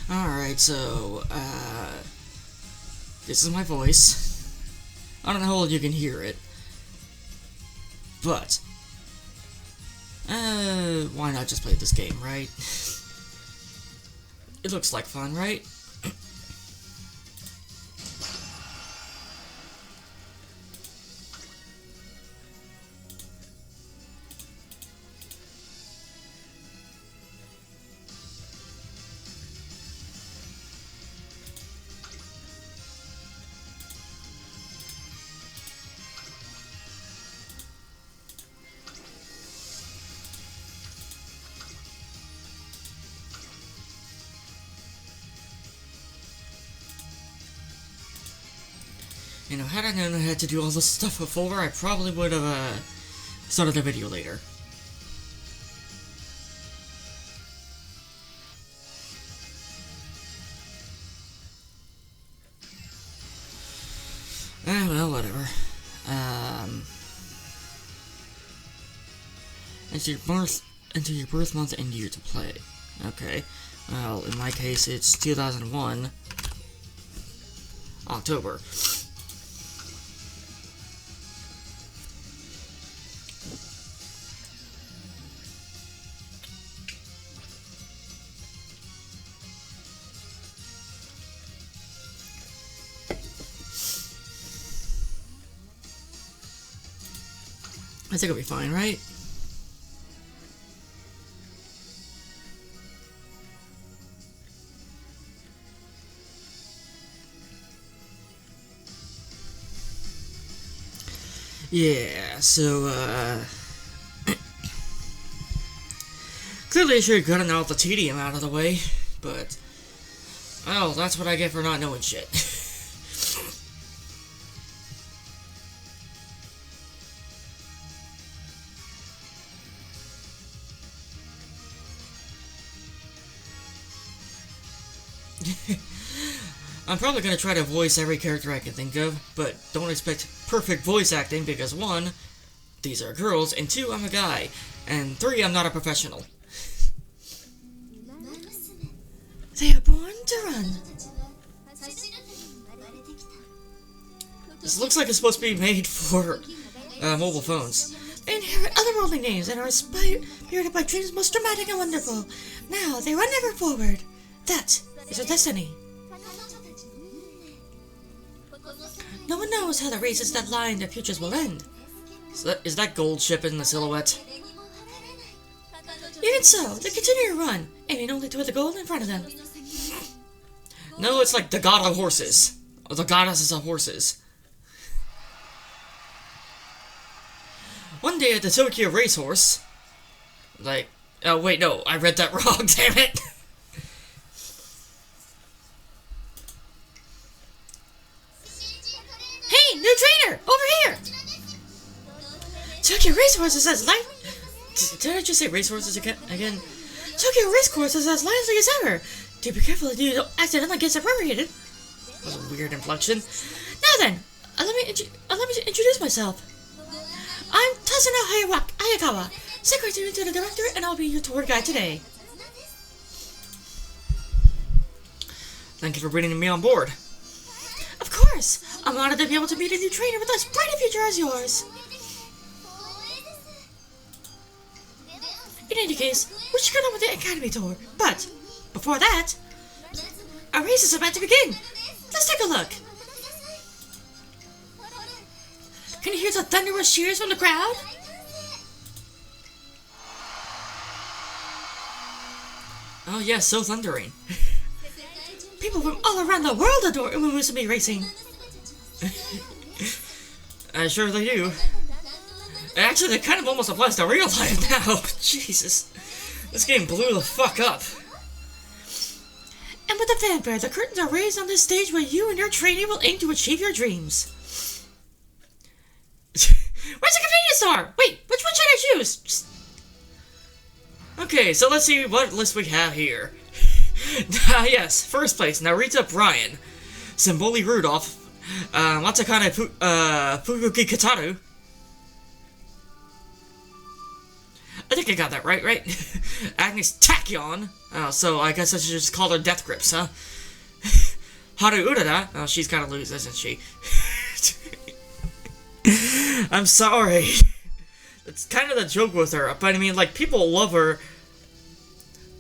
Alright, so, this is my voice. I don't know how well you can hear it. But, why not just play this game, right? It looks like fun, right? You know, had I known I had to do all this stuff before, I probably would have, started the video later. Well, whatever. Enter your birth month and year to play. Okay. Well, in my case, it's 2001, October. I think it'll be fine, right? Yeah, so, clearly I should have gotten all the tedium out of the way, but, well, that's what I get for not knowing shit. I'm probably going to try to voice every character I can think of, but don't expect perfect voice acting because 1, these are girls, and 2, I'm a guy, and 3, I'm not a professional. They are born to run. This looks like it's supposed to be made for mobile phones. They inherit otherworldly names and are inspired by dreams most dramatic and wonderful. Now they run ever forward. That is their destiny. No one knows how the races that lie in their futures will end. Is that gold ship in the silhouette? Even so, they continue to run, aiming only toward the goal in front of them. No, it's like the god of horses. Or the goddesses of horses. One day at the Tokyo racehorse... oh wait, no, I read that wrong, damn it! Hey, new trainer! Over here! Tokyo Racehorses as light... Did I just say racehorses again? Tokyo Racecourses as lively as ever! Do be careful that you don't accidentally get separated. That was a weird inflection. Now then, let me introduce myself. I'm Tasuno Hayakawa, secretary to the director, and I'll be your tour guide today. Thank you for bringing me on board. Of course! I'm honored to be able to meet a new trainer with as bright a future as yours. In any case, we should get on with the Academy tour. But, before that, our race is about to begin. Let's take a look. Can you hear the thunderous cheers from the crowd? Oh yes, so thundering. People from all around the world adore Umamusume racing. I sure they do. Actually, it kind of almost applies to real life now. Jesus. This game blew the fuck up. And with the fanfare, the curtains are raised on this stage where you and your trainee will aim to achieve your dreams. Where's the convenience store? Wait, which one should I choose? Okay, so let's see what list we have here. Yes, first place, Narita Bryan, Symboli Rudolph, Matsukane Fukuki Kataru. I think think I got that right? Agnes Tachyon. Oh, so I guess I should just call her Death Grips, huh? Haru Urara. Oh, she's kind of loose, isn't she? I'm sorry. It's kind of the joke with her, but I mean, like, people love her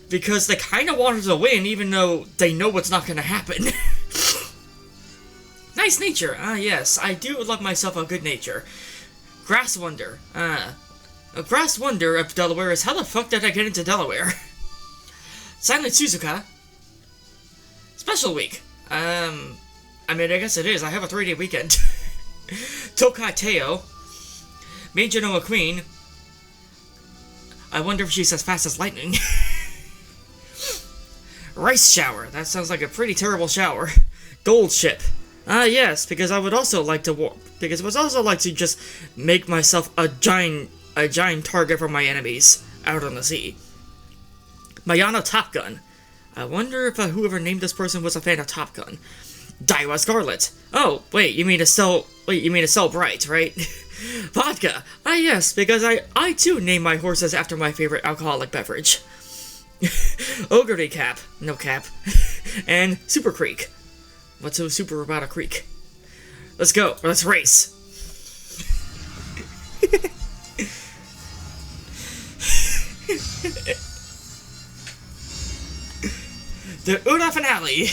because they kind of want her to win, even though they know it's not going to happen. Nice nature. Ah, yes, I do love myself a good nature. Grass Wonder. A grass wonder of Delaware is how the fuck did I get into Delaware? Silent Suzuka. Special week. I mean, I guess it is. I have a 3-day weekend. Tokai Teo. Major Noah Queen. I wonder if she's as fast as lightning. Rice shower. That sounds like a pretty terrible shower. Gold ship. Yes, because I would also like to because I would also like to just make myself a giant target for my enemies out on the sea. Mayano Top Gun. I wonder if whoever named this person was a fan of Top Gun. Daiwa Scarlet. Oh, wait, you mean to sell bright, right? Vodka. Yes, because I too name my horses after my favorite alcoholic beverage. Ogre Cap. No cap. And Super Creek. What's so super about a creek? Let's go. Let's race. The Una finale.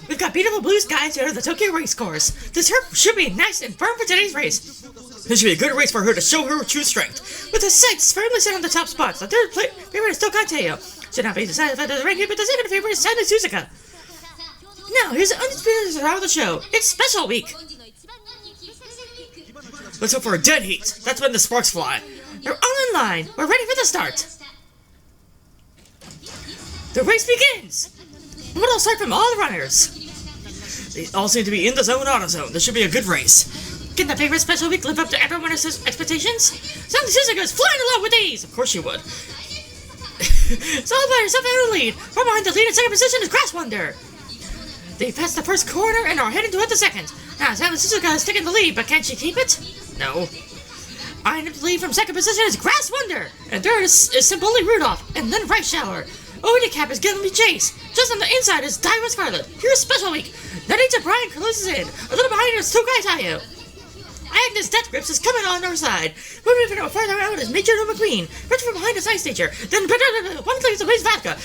We've got beautiful blue skies here at the Tokyo race course. This turf should be nice and firm for today's race. This should be a good race for her to show her true strength. With the sights firmly set on the top spots, the third favorite is Tokai Teo. Should not be decided by the ranking, but the second favorite is Silent Suzuka. Now, here's the undisputed star of the show. It's special week. Let's hope for a dead heat. That's when the sparks fly. They're all in line. We're ready for the start. The race begins. But I'll start from all the runners. They all seem to be in the zone, auto zone. This should be a good race. Can the favorite special week live up to everyone's expectations? Silent Suzuka is flying along with ease. Of course she would. Solid by herself in the lead. Far behind the lead in second position is Grass Wonder. They passed the first corner and are heading toward the second. Now, Silent Suzuka is taking the lead, but can she keep it? No. Eyeing up the lead from second position is Grass Wonder. And third is Symboli Rudolph, and then Rice Shower. Oda Cap is giving me chase. Just on the inside is Daiwa Scarlet. Here's Special Week. Narita Brian closes in. A little behind her is Tokai Tayo. Agnes Death Grips is coming on our side. Moving farther out is Major Noah Queen. Right from behind is Ice Nature. Then one leaves the base vodka.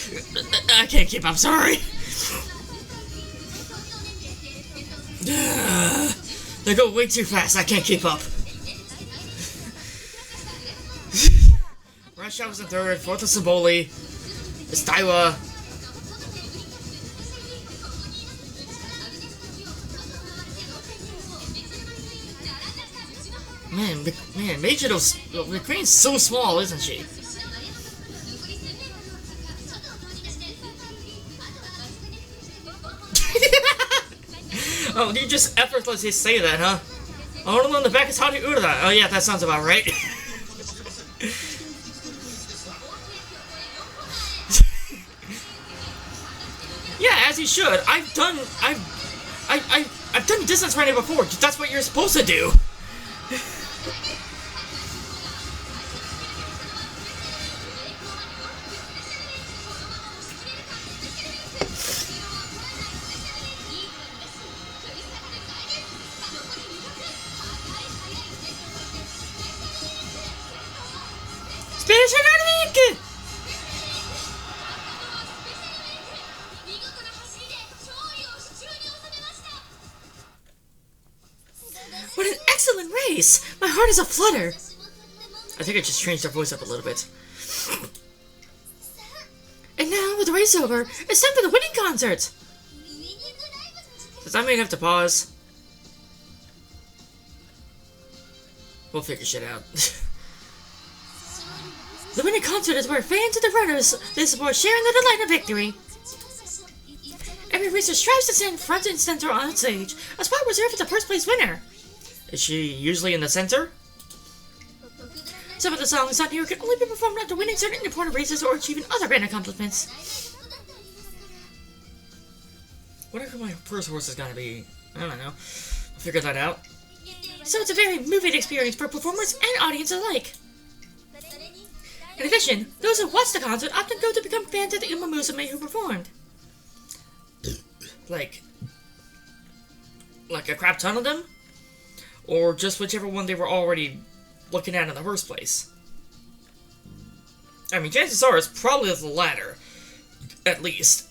I can't keep up, sorry. They go way too fast. I can't keep up. Rush was in third. Fourth is Symboli. It's Daiwa. Man, Majido's McQueen's so small, isn't she? Oh, you just effortlessly say that, huh? Oh, on the back is Haru Urara. Oh yeah, that sounds about right. Yeah, as you should. I've done distance running before. That's what you're supposed to do. What an excellent race! My heart is aflutter. I think I just changed her voice up a little bit. And now, with the race over, it's time for the winning concert! Does that mean I have to pause? We'll figure shit out. The winning concert is where fans and the runners they support sharing the delight of victory. Every racer strives to stand front and center on stage, a spot reserved for the first place winner. Is she usually in the center? Some of the songs on here can only be performed after winning certain important races or achieving other grand accomplishments. Whatever my first horse is gonna be, I don't know. I'll figure that out. So it's a very moving experience for performers and audience alike. In addition, those who watch the concert often go to become fans of the Umamusume who performed. Like a crap ton of them? Or just whichever one they were already looking at in the first place? I mean, chances are it's probably the latter. At least.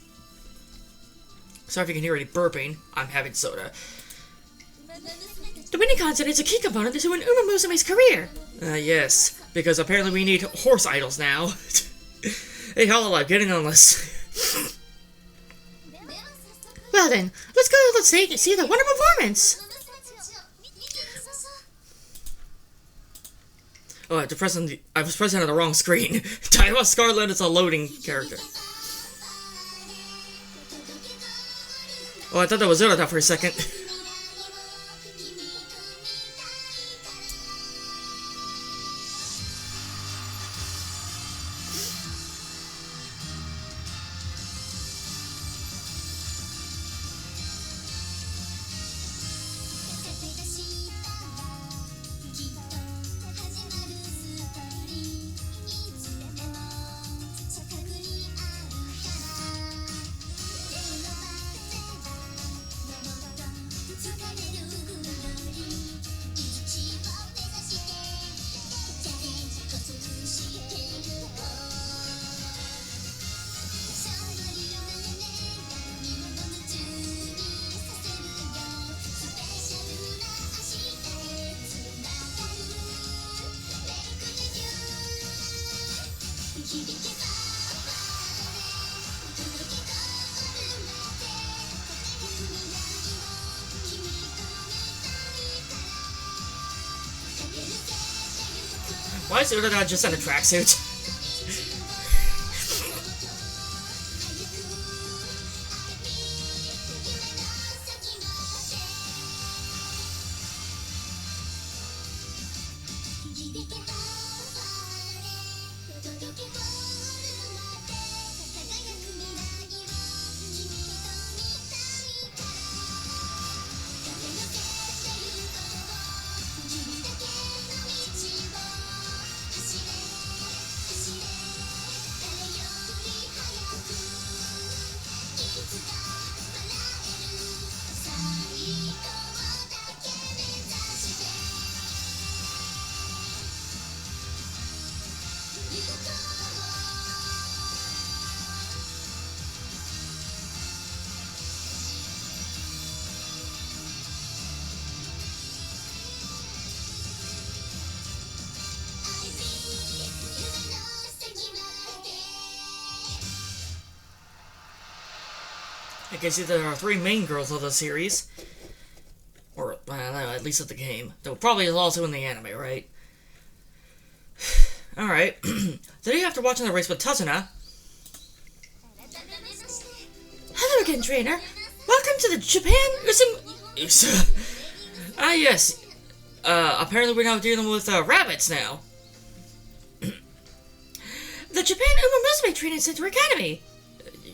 Sorry if you can hear any burping. I'm having soda. The winning concert is a key component to an Umamusume's career. Yes. Because apparently we need horse idols now. Hey, Hollow, get in on this. Well then, let's see the wonder performance. Oh, I was pressing on the wrong screen. Taiwa Scarlet is a loading character. Oh, I thought that was Urata for a second. Why is Urata just in a tracksuit? I can see there are 3 main girls of the series. Or, at least of the game. Though probably is also in the anime, right? Alright. Today after watching the race with Tazuna... Hello again, trainer! Welcome to the Japan Ah, yes. Apparently we're now dealing with, rabbits now. The Japan Umamusume Training Center Academy!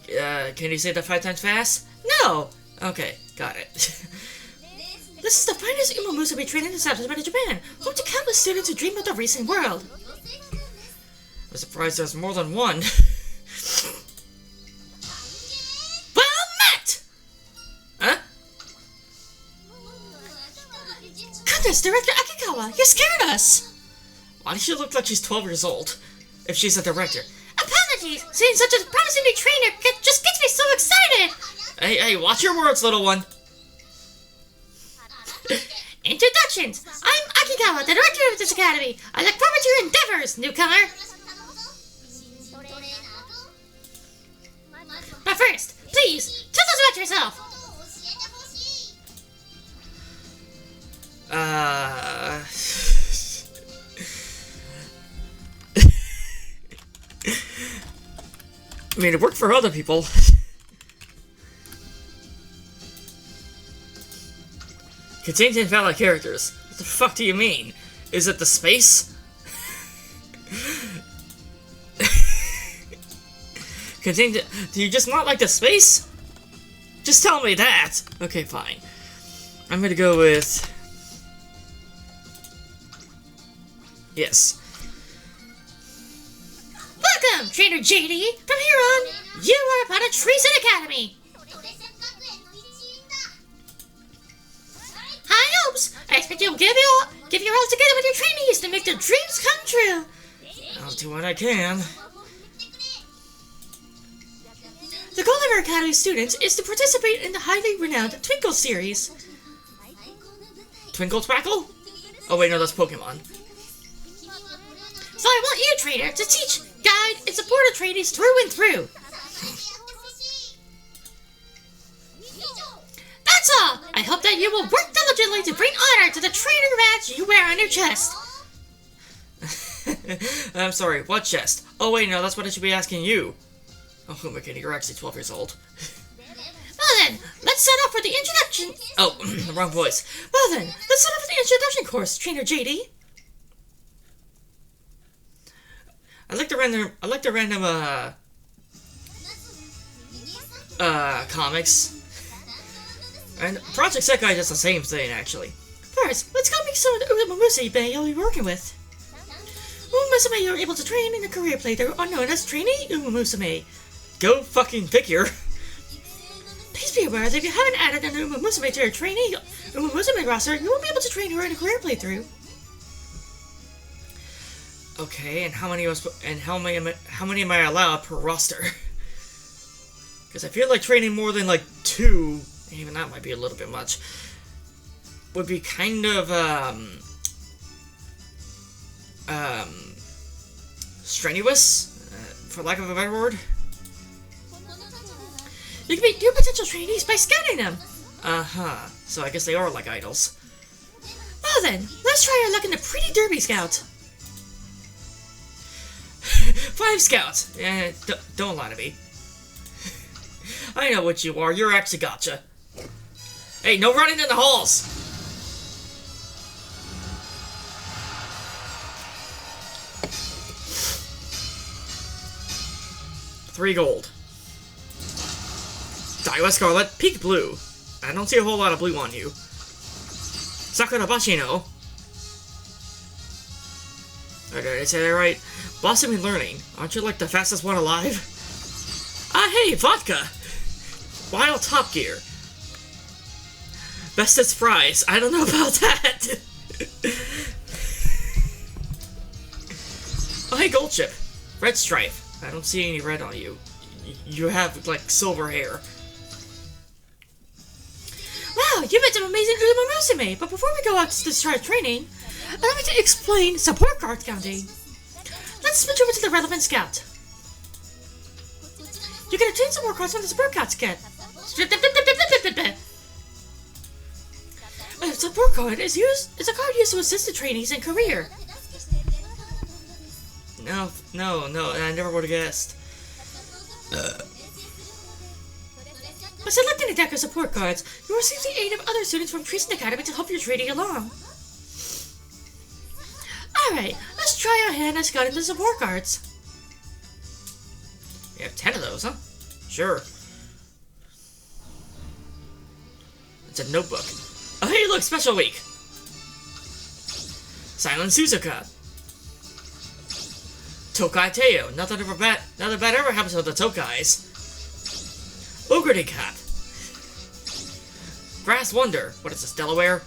Can you say that 5 times fast? No! Okay, got it. This is the finest Umamusume training establishment in Japan, home to countless students who dream of the racing world. I'm surprised there's more than one. Well met! Huh? Goodness, Director Akikawa, you scared us! Why does she look like she's 12 years old, if she's a director? Apologies! Seeing such a promising new trainer just gets me so excited! Hey, watch your words, little one. Introductions! I'm Akikawa, the director of this academy. I look forward to your endeavors, newcomer. But first, please, tell us about yourself. I mean, it worked for other people. Contains invalid characters. What the fuck do you mean? Is it the space? Contains... Do you just not like the space? Just tell me that! Okay, fine. I'm gonna go with... Yes. Welcome, Trainer JD! From here on, you are upon a Treason Academy! High hopes! I expect you'll give your all together with your trainees to make their dreams come true! I'll do what I can. The goal of our Academy students is to participate in the highly renowned Twinkle series. Twinkle Twackle? Oh wait, no, that's Pokemon. So I want you, trainer, to teach, guide, and support our trainees through and through. That's all! I hope that you will work diligently to bring honor to the trainer badge you wear on your chest. I'm sorry, what chest? Oh wait, no, that's what I should be asking you. Oh, McKinney, you're actually 12 years old. Well then, let's set off for the introduction. Oh, wrong voice. Well then, let's set off for the introduction course, Trainer JD. I like the random comics. And Project Sekai does the same thing, actually. First, let's go meet some of the Umamusume you'll be working with. Umamusume you're able to train in a career playthrough are known as Trainee Umamusume. Go fucking figure. Please be aware that if you haven't added an Umamusume to your Trainee Umamusume roster, you won't be able to train her in a career playthrough. Okay, and how many am I allowed per roster? Because I feel like training more than like 2, even that might be a little bit much, would be kind of strenuous, for lack of a better word. You can meet new potential trainees by scouting them. Uh-huh. So I guess they are like idols. Well then, let's try our luck in the Pretty Derby Scout. 5 scouts! Don't lie to me. I know what you are. You're actually gotcha. Hey, no running in the halls! $3 gold. Daiwa Scarlet, Peak Blue. I don't see a whole lot of blue on you. Sakura Bashino. Did I say that right? Blossoming Learning. Aren't you like the fastest one alive? Ah, hey, Vodka! Wild Top Gear. Bestest Fries. I don't know about that. Oh, hey, Gold Chip. Red Stripe. I don't see any red on you. You have, like, silver hair. Wow, you met some amazing Umamusume, but before we go out to start training, allow me to explain support card counting. Let's switch over to the relevant scout. You can obtain support cards from the support cards kit. A support card is a card used to assist the trainees in career. No, I never would have guessed. By selecting a deck of support cards, you receive the aid of other students from Treason Academy to help your training along. Alright, let's try our hand at scouting the support cards. You have 10 of those, huh? Sure. It's a notebook. Oh, hey, look, special week. Silent Suzuka. Tokai Teo. Nothing bad ever happens to the Tokais. Ogre Cap. Grass Wonder. What is this, Delaware?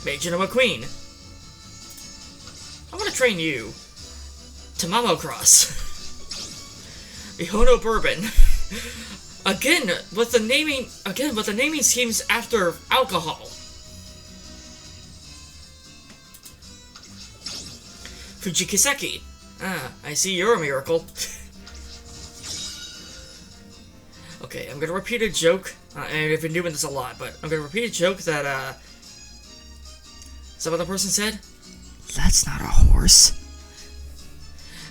Major McQueen. I want to train you. Tamamo Cross. Mihono Bourbon. Again, with the naming schemes after alcohol. Fujikiseki. Ah, I see you're a miracle. Okay, I'm gonna repeat a joke, and I've been doing this a lot, but I'm gonna repeat a joke that, some other person said. That's not a horse.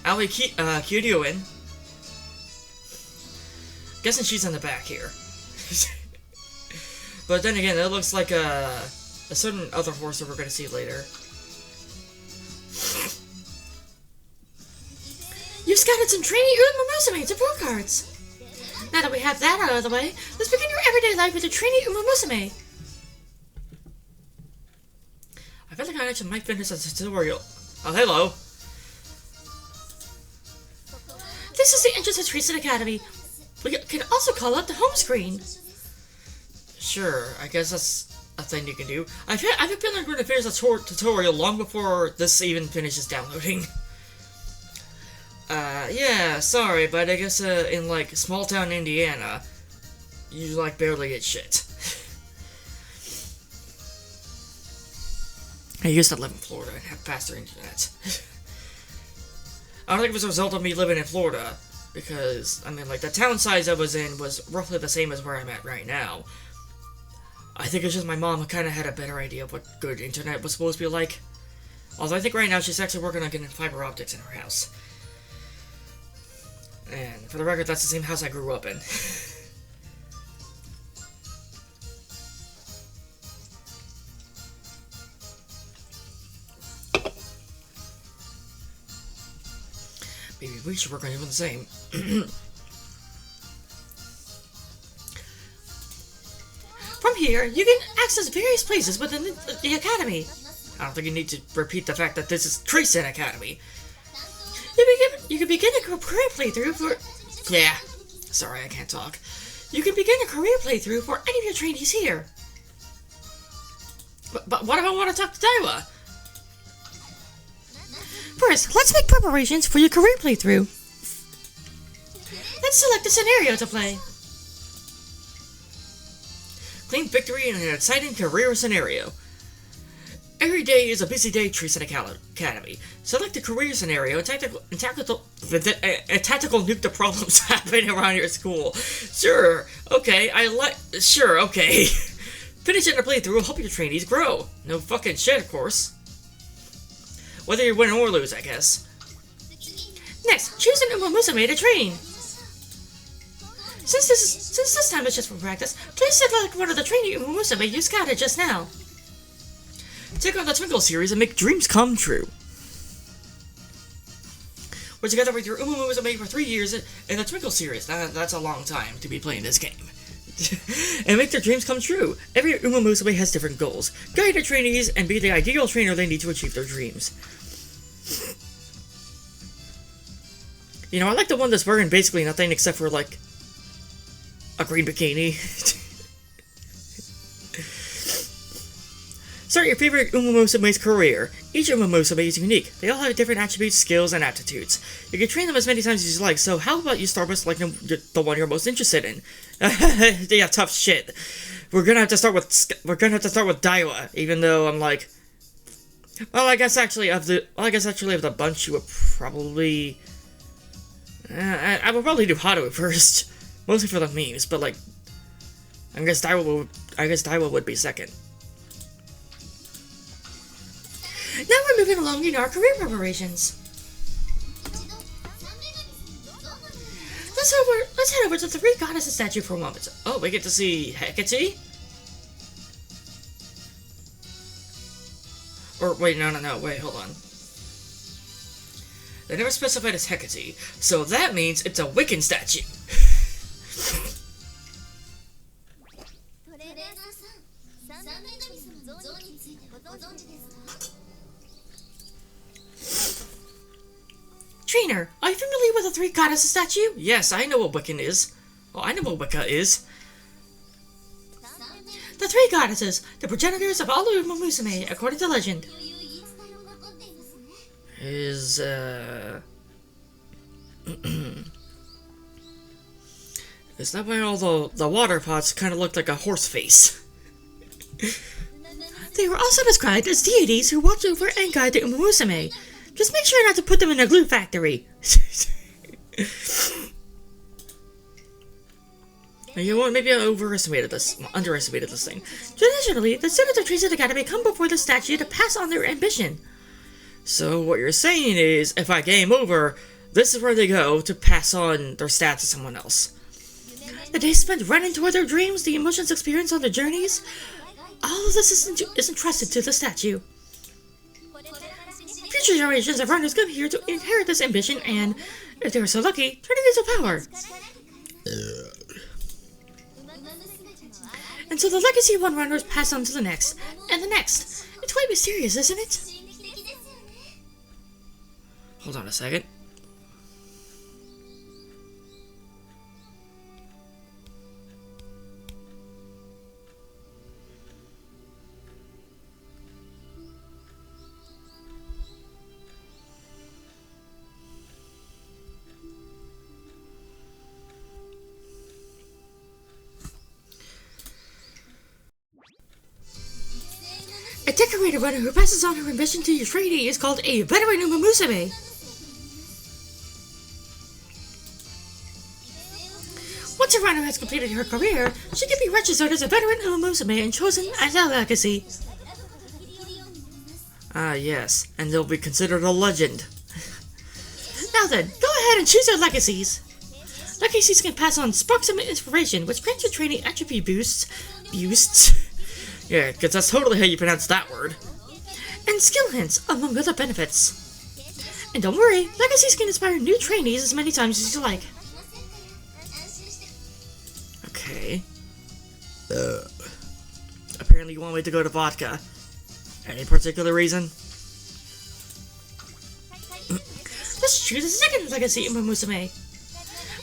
Ali Kyuryoin. Guessing she's in the back here. But then again, it looks like a certain other horse that we're gonna see later. You scouted some trainee Umamusume support cards. Now that we have that out of the way, let's begin your everyday life with the trainee Umamusume. I feel like I actually might finish this tutorial. Oh, hello. This is the entrance to Treason Academy. We can also call it the home screen. Sure, I guess that's a thing you can do. I've been feeling like we're going to finish the tutorial long before this even finishes downloading. Yeah, sorry, but I guess, in, like, small town Indiana, you, like, barely get shit. I used to live in Florida and have faster internet. I don't think it was a result of me living in Florida, because, I mean, like, the town size I was in was roughly the same as where I'm at right now. I think it's just my mom kind of had a better idea of what good internet was supposed to be like. Although I think right now she's actually working on getting fiber optics in her house. And for the record, that's the same house I grew up in. Maybe we should work on doing the same. From here, you can access various places within the academy. I don't think you need to repeat the fact that this is Treason Academy. You can begin a career playthrough for... Yeah. Sorry, I can't talk. You can begin a career playthrough for any of your trainees here. But what if I want to talk to Daiwa? First, let's make preparations for your career playthrough. Let's select a scenario to play. Claim victory in an exciting career scenario. Every day is a busy day, Treason Academy. Select a career scenario and tactical nuke the problems happening around your school. Sure, okay, Sure, okay. Finishing the playthrough will help your trainees grow. No fucking shit, of course. Whether you win or lose, I guess. Next, choose an Umamusume to train. Since this time is just for practice, please select one of the trainee Umamusume you scouted just now. Take on the Twinkle series and make dreams come true. We're together with your Umamusume for 3 years in the Twinkle series. That's a long time to be playing this game. And make their dreams come true. Every Umamusume has different goals. Guide the trainees and be the ideal trainer they need to achieve their dreams. You know, I like the one that's wearing basically nothing except for, like, a green bikini. Start your favorite Umamusume's career. Each Umamusume is unique. They all have different attributes, skills, and aptitudes. You can train them as many times as you like, so how about you start with selecting the one you're most interested in? Yeah, tough shit. We're gonna have to start with Daiwa, even though I'm like... Well, I guess actually of the bunch, you would probably... I would probably do Haru first. Mostly for the memes, but like... I guess Daiwa would be second. Now we're moving along in our career preparations. Let's head over to the Three Goddesses statue for a moment. Oh, we get to see Hecate? Or, wait, no, wait, hold on. They never specified as Hecate, so that means it's a Wiccan statue. Trainer, are you familiar with the Three Goddesses statue? Yes, I know what Wiccan is. Oh, I know what Wicca is. The Three Goddesses, the progenitors of all Umamusume, according to legend. Is, Is that why all the water pots kind of look like a horse face? They were also described as deities who watch over and guide the Umamusume. Just make sure not to put them in a glue factory. You know what, maybe I underestimated this thing. Traditionally, the students of Treason Academy come before the statue to pass on their ambition. So what you're saying is, if I game over, this is where they go to pass on their stats to someone else. The days spent running toward their dreams, the emotions experienced on their journeys, all of this is entrusted to the statue. Future generations of runners come here to inherit this ambition and, if they are so lucky, turn it into power. And so the legacy of one runner is passed on to the next, and the next. It's quite mysterious, isn't it? Hold on a second. A decorated runner who passes on her ambition to your trainee is called a veteran Umamusume. Once a runner has completed her career, she can be registered as a veteran Umamusume and chosen as a legacy. Ah, yes, and they'll be considered a legend. Now then, go ahead and choose your legacies. Legacies can pass on sparks of inspiration, which grants your trainee attribute boosts, Yeah, because that's totally how you pronounce that word. and skill hints, among other benefits. And don't worry, legacies can inspire new trainees as many times as you like. Okay. Apparently you want me to go to vodka. Any particular reason? Let's choose a second legacy Umamusume.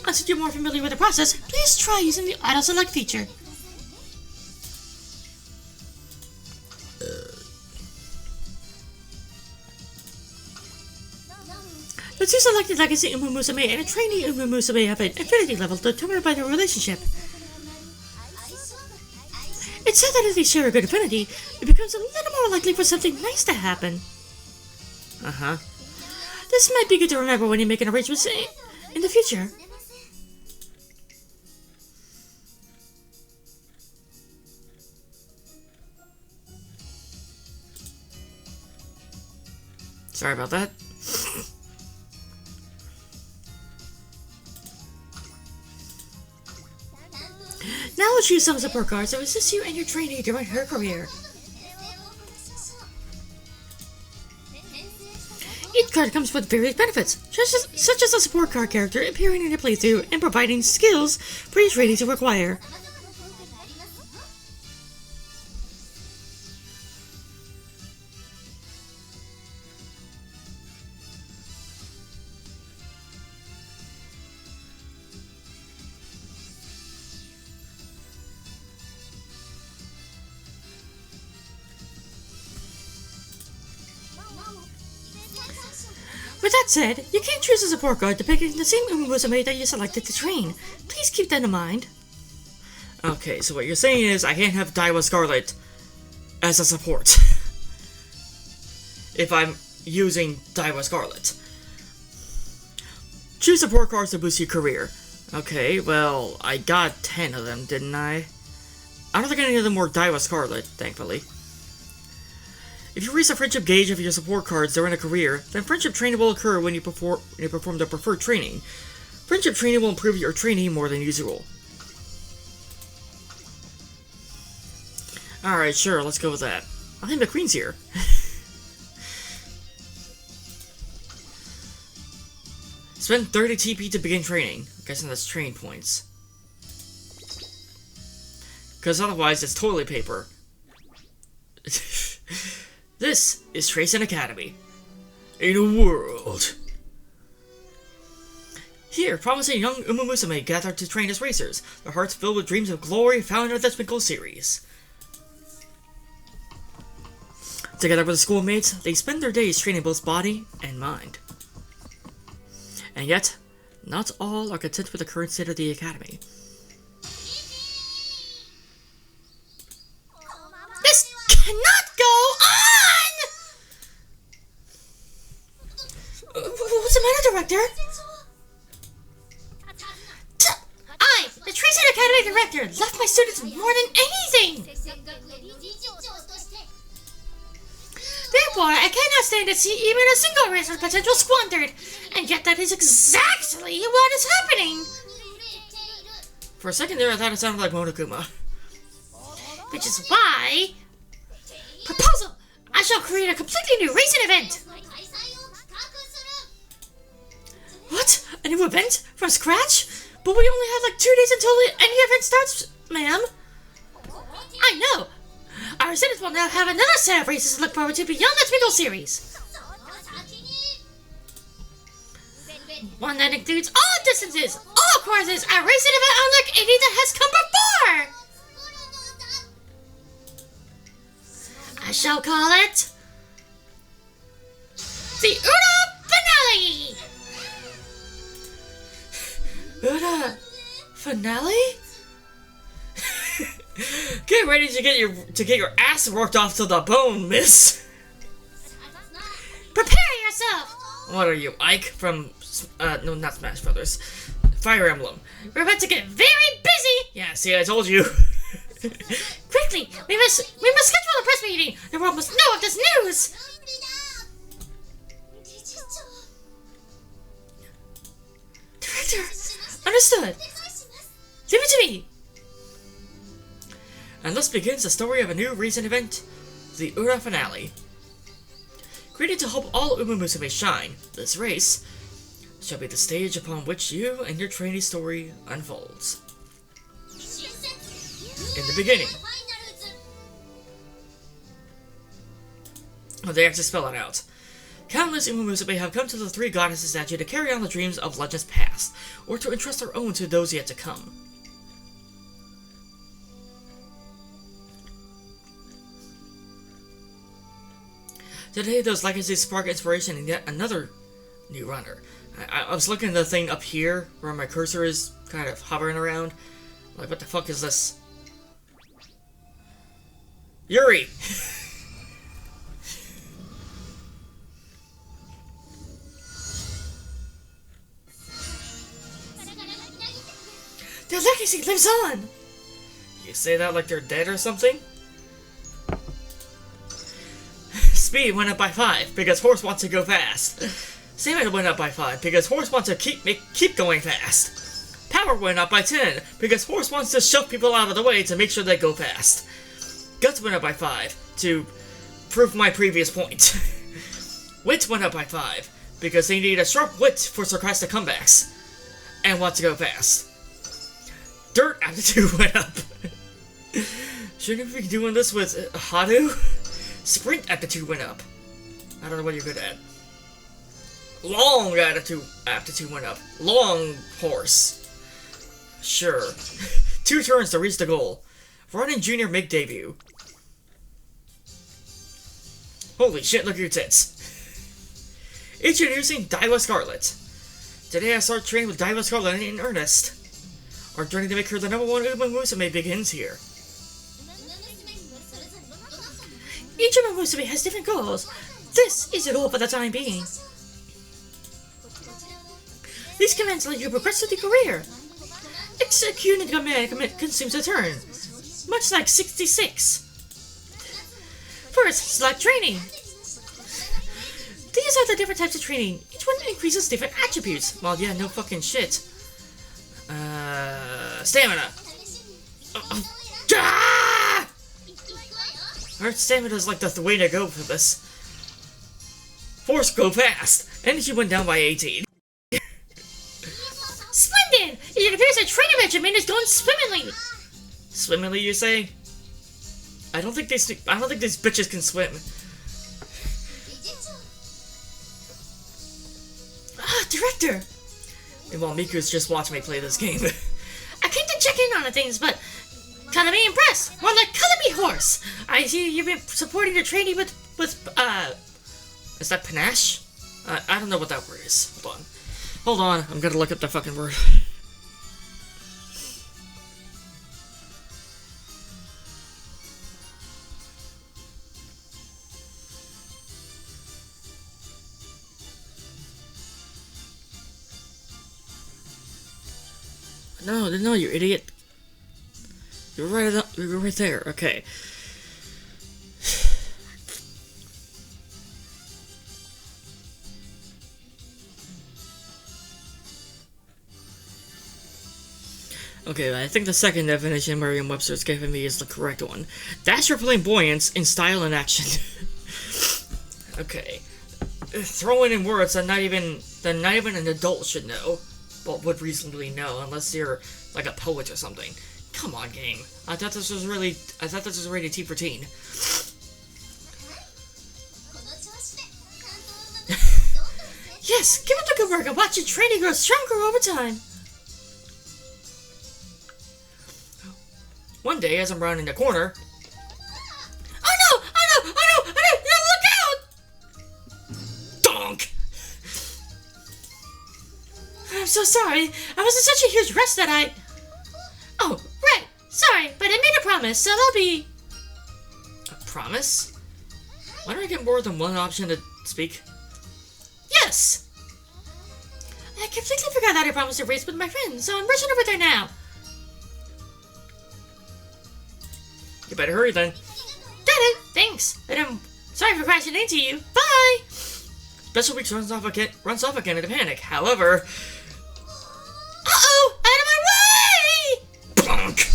Until you're more familiar with the process, please try using the Idle Select feature. The two selected legacy Umamusume and a trainee Umamusume have an affinity level determined by their relationship. It's said that if they share a good affinity, it becomes a little more likely for something nice to happen. Uh-huh. This might be good to remember when you make an arrangement in the future. Sorry about that. Now let's choose some support cards that will assist you and your trainee during her career. Each card comes with various benefits, such as a support card character appearing in your playthrough and providing skills for your trainee to acquire. With that said, you can't choose a support card depicting the same Umamusume that you selected to train. Please keep that in mind. Okay, so what you're saying is I can't have Daiwa Scarlet as a support. If I'm using Daiwa Scarlet. Choose support cards to boost your career. Okay, well, I got 10 of them, didn't I? I don't think any of them were Daiwa Scarlet, thankfully. If you reach the friendship gauge of your support cards during a career, then friendship training will occur when you perform the preferred training. Friendship training will improve your trainee more than usual. Alright, sure, let's go with that. I think the queen's here. Spend 30 TP to begin training. I'm guessing that's training points. Because otherwise it's toilet paper. This is Tracing Academy. In a world. Here, promising young Umamusume gather to train as racers, their hearts filled with dreams of glory found in the Twinkle series. Together with schoolmates, they spend their days training both body and mind. And yet, not all are content with the current state of the academy. This cannot go on! What's the matter, Director? I, the Tracing Academy Director, love my students more than anything! Therefore, I cannot stand to see even a single racer's potential squandered, and yet that is exactly what is happening! For a second there, I thought it sounded like Monokuma. Which is why... Proposal! I shall create a completely new racing event! What? A new event? From scratch? But we only have like 2 days until any event starts, ma'am. I know! Our students will now have another set of races to look forward to beyond the Twinkle series. One that includes all distances, all courses, a racing event unlike any that has come before! I shall call it the Una Finale! Una Finale? Get ready to get your ass worked off to the bone, miss. Prepare yourself! What are you, Ike from no, not Smash Brothers. Fire Emblem. We're about to get very busy! Yeah, see, I told you. Quickly, we must schedule a press meeting. The world must know of this news. Director, understood. Leave it to me. And thus begins the story of a new recent event, the Una Finale. Created to help all Umamusume shine, this race shall be the stage upon which you and your trainee story unfolds. In the beginning. Oh, they actually spell it out. Countless Umamusume have come to the three goddesses statue to carry on the dreams of legends past, or to entrust their own to those yet to come. Today, those legacies spark inspiration in yet another new runner. I was looking at the thing up here, where my cursor is kind of hovering around. Like, what the fuck is this? Yuri! Their legacy lives on! You say that like they're dead or something? Speed went up by 5 because horse wants to go fast. Stamina went up by 5 because horse wants to keep going fast. Power went up by 10 because horse wants to shove people out of the way to make sure they go fast. Guts went up by 5 to prove my previous point. Wit went up by 5 because they need a sharp wit for sarcastic comebacks and want to go fast. Dirt aptitude went up. Shouldn't we be doing this with Hadu? Sprint aptitude went up. I don't know what you're good at. Long aptitude went up. Long horse. Sure. 2 turns to reach the goal. Running Junior make debut. Holy shit, look at your tits. Introducing Daiwa Scarlet. Today I start training with Daiwa Scarlet in earnest. Our journey to make her the #1 Umamusume begins here. Each Umamusume has different goals. This is a goal for the time being. These commands let you progress through the career. Executing a command consumes a turn, much like 66. First, select training. These are the different types of training. Each one increases different attributes. Well, yeah, no fucking shit. Stamina. Our stamina is like the way to go for this. Force go fast. Energy went down by 18. Splendid! It appears the training regimen is going swimmingly. Swimmingly, you say? I don't think these bitches can swim. Director! And while Miku's just watching me play this game. I came to check in on the things, but kinda be impressed. More like color me horse. I see you've been supporting the trainee with Is that panache? I don't know what that word is. Hold on, I'm gonna look up the fucking word. No, you idiot. You're right there, okay. Okay, I think the second definition Merriam-Webster's given me is the correct one. Dash your flamboyance in style and action. Okay. Throwing in words that not even an adult should know, but would reasonably know, unless you're like a poet or something. Come on, game. I thought this was rated T for teen. Yes, give it a good work and watch your training grow stronger over time. One day, as I'm rounding the corner... Oh no! Oh no! Oh no! Oh no! Look out! Donk! I'm so sorry. I was in such a huge rush that I... Oh, right. Sorry, but I made a promise, so that'll be... A promise? Why don't I get more than one option to speak? Yes! I completely forgot that I promised to race with my friends, so I'm rushing over there now. You better hurry then. Got it! Thanks! And I'm sorry for crashing into you. Bye! Special Weeks runs off again in a panic. However... Uh-oh! Out of my way! Bonk!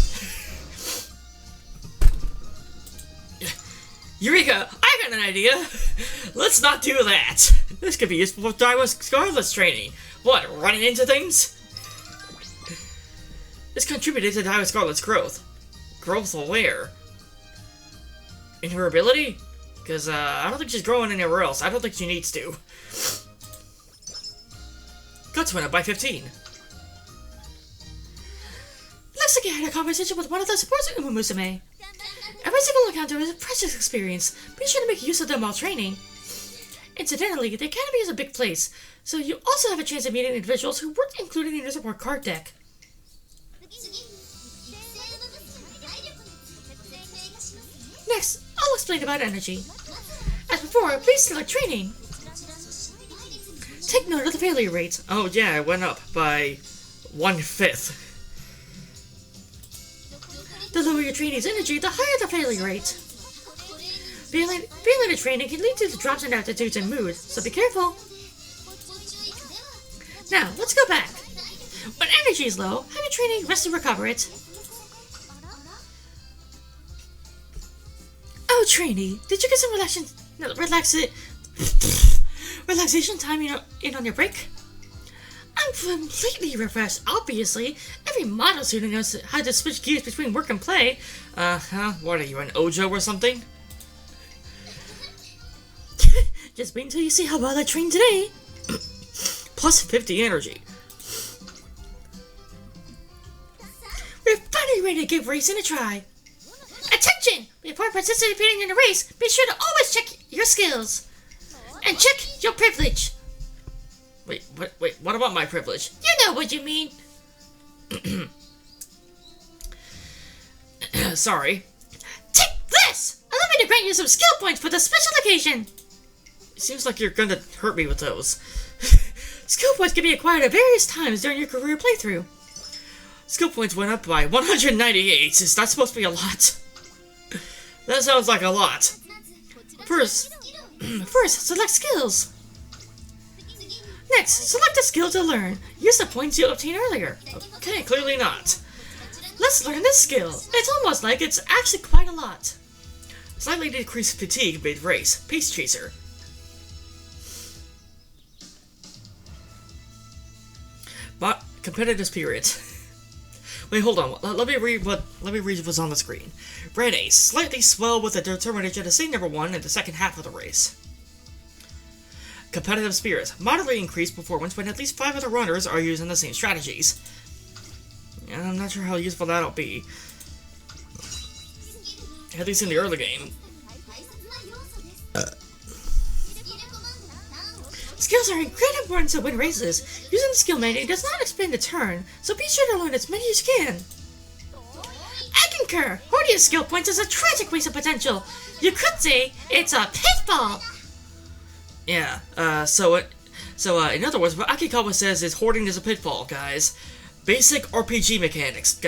Eureka! I got an idea! Let's not do that! This could be useful for Daiwa's Scarlet's training. What, running into things? This contributed to Daiwa Scarlet's growth. Growth where? In her ability? Because, I don't think she's growing anywhere else. I don't think she needs to. Guts went up by 15. Looks like I had a conversation with one of the supports of Umamusume. Every single encounter is a precious experience. Be sure to make use of them while training. Incidentally, the Academy is a big place, so you also have a chance of meeting individuals who weren't included in your support card deck. Next, I'll explain about energy. As before, please select training. Take note of the failure rate. Oh yeah, it went up by 1/5. The lower your trainee's energy, the higher the failure rate. Failing at training can lead to drops in attitudes and mood, so be careful. Now, let's go back. When energy is low, have your training rest and recover it. Oh, trainee, did you get some relaxation time in on your break? I'm completely refreshed, obviously. Every model student knows how to switch gears between work and play. What are you, an Ojo or something? Just wait until you see how well I trained today. Plus 50 energy. We're finally ready to give racing a try. Attention! Before participating in a race, be sure to always check your skills. And check your privilege. Wait, what about my privilege? You know what you mean. Sorry. Take this! Allow me to grant you some skill points for the special occasion. It seems like you're gonna hurt me with those. Skill points can be acquired at various times during your career playthrough. Skill points went up by 198. Is that supposed to be a lot? That sounds like a lot. First, select skills. Next, select a skill to learn. Use the points you obtained earlier. Okay, clearly not. Let's learn this skill. It's almost like it's actually quite a lot. Slightly decreased fatigue mid-race. Pace Chaser. But competitive spirit. Wait, hold on. Let me read what's on the screen. Red Ace, slightly swell with a determination to stay number 1 in the second half of the race. Competitive spirit, moderately increased performance when at least 5 other runners are using the same strategies. And I'm not sure how useful that'll be. At least in the early game. Skills are incredibly important to win races. Using the skill menu does not expand the turn, so be sure to learn as many as you can. I concur. Hoarding skill points is a tragic waste of potential. You could say it's a pitfall. Yeah, in other words, what Akikawa says is hoarding is a pitfall, guys. Basic RPG mechanics.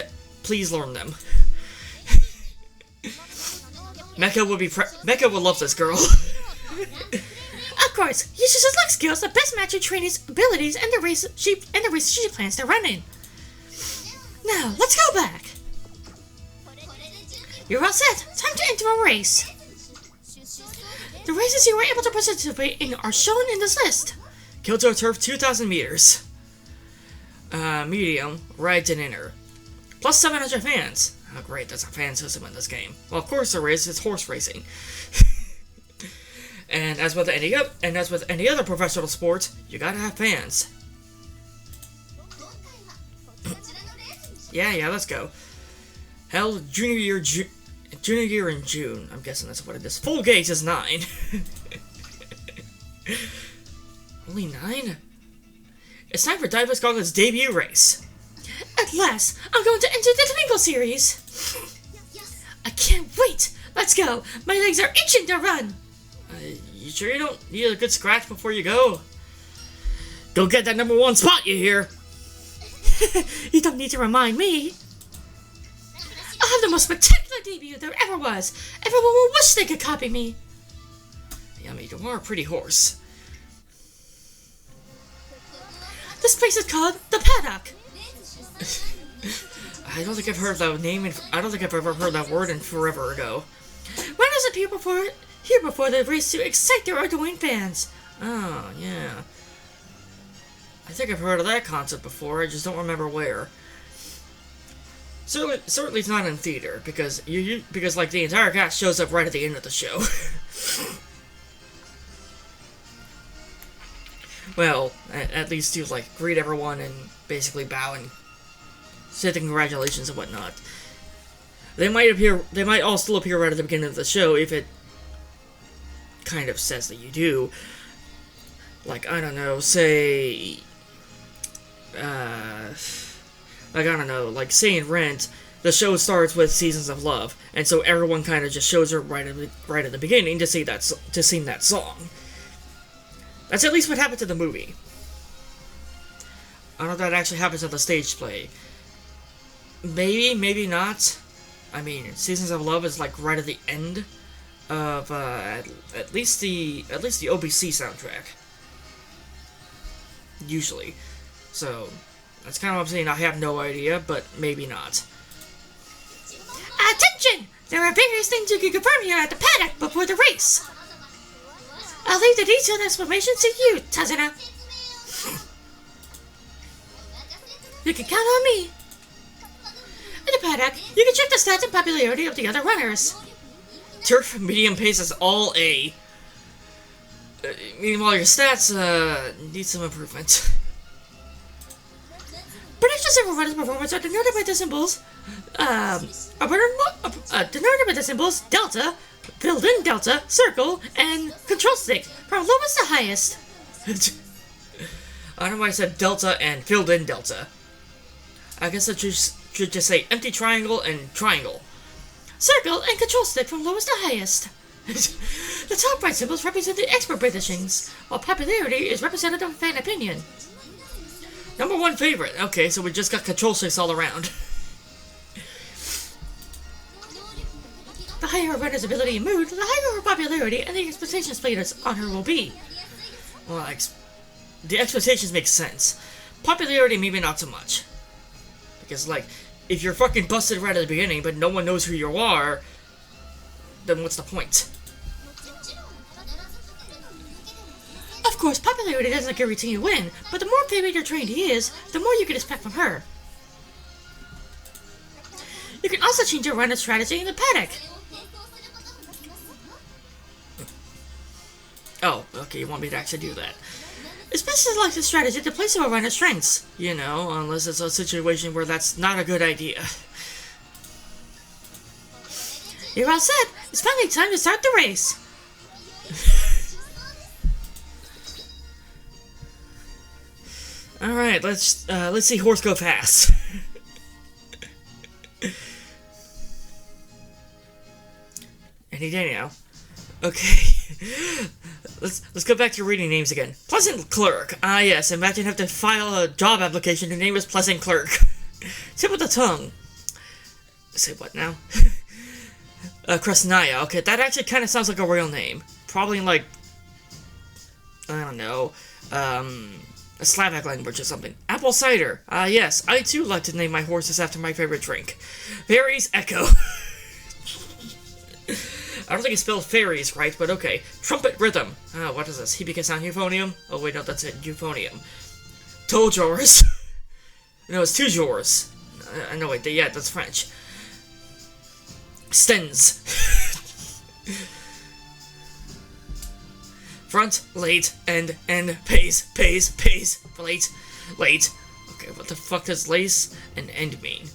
Please learn them. Mecha would love this girl. Of course, you should select skills that best match your trainee's abilities and the race she plans to run in. Now, let's go back. You're all set. Time to enter a race. The races you were able to participate in are shown in this list. Kyoto Turf 2,000 meters. Medium, rides and inner. plus 700 fans. Oh great, there's a fan system in this game. Well, of course there is, it's horse racing. And as with any other professional sport, you gotta have fans. Yeah, let's go. Held junior year in June. I'm guessing that's what it is. Full gauge is 9. Only 9? It's time for Diva Scarlet's debut race. At last, I'm going to enter the Twinkle series. I can't wait. Let's go. My legs are itching to run. You sure you don't need a good scratch before you go? Go get that #1 spot, you hear? You don't need to remind me. I'll have the most spectacular debut there ever was. Everyone will wish they could copy me. Yummy, you are a pretty horse. This place is called the Paddock. I don't think I've heard that name. I don't think I've ever heard that word in forever ago. Runners appear here before the race to excite their adoring fans. Oh, yeah. I think I've heard of that concept before, I just don't remember where. Certainly it's not in theater, because because like the entire cast shows up right at the end of the show. Well, at least to like greet everyone and basically bow and say the congratulations and whatnot. They might all still appear right at the beginning of the show if it kind of says that you do. Like, I don't know, say... like, I don't know, like, say in Rent, the show starts with Seasons of Love, and so everyone kind of just shows up right at the beginning to sing that song. That's at least what happened to the movie. I don't know if that actually happens at the stage play. Maybe, maybe not. I mean, Seasons of Love is like right at the end of at least the OBC soundtrack. Usually. So that's kind of what I'm saying. I have no idea, but maybe not. Attention! There are various things you can confirm here at the paddock before the race. I'll leave the detailed explanations to you, Tazuna. You can count on me. In the paddock, you can check the stats and popularity of the other runners. Turf medium pace is all A. Meanwhile, your stats need some improvement. Predictions of a runner's performance are denoted by the symbols. Denoted by the symbols delta, filled in delta, circle, and control stick from lowest to highest. I don't know why I said delta and filled in delta. I guess I should just say empty triangle and triangle. Circle and control stick from lowest to highest. The top right symbols represent the expert predictions, while popularity is representative of fan opinion. #1 favorite. Okay, so we just got control sticks all around. The higher a runner's ability and mood, the higher her popularity and the expectations placed on her will be. Well, the expectations make sense. Popularity, maybe not so much. Because, like, if you're fucking busted right at the beginning, but no one knows who you are, then what's the point? Of course, popularity doesn't guarantee you win, but the more famous or trained he is, the more you can expect from her. You can also change your runner strategy in the paddock. Oh, okay, you want me to actually do that. It's best to select a strategy to play to a runner's strengths. You know, unless it's a situation where that's not a good idea. You're all set. It's finally time to start the race. Alright, let's see horse go fast. Any day now. Okay. Let's go back to reading names again. Pleasant Clerk. Ah yes, imagine having to file a job application. Your name is Pleasant Clerk. Tip of the tongue. Say what now? Kresnaya. Okay, that actually kind of sounds like a real name. Probably in, like, I don't know, a Slavic language or something. Apple cider. Ah yes, I too like to name my horses after my favorite drink. Fairies Echo. I don't think it's spelled fairies right, but okay. Trumpet Rhythm. Ah, what is this? Hibika sound euphonium? Oh wait, no, that's it. Euphonium. Toe Jors. No, it's two Jors. No, wait, yeah, that's French. Stens. Front, late, end, pays, late. Okay, what the fuck does lace and end mean?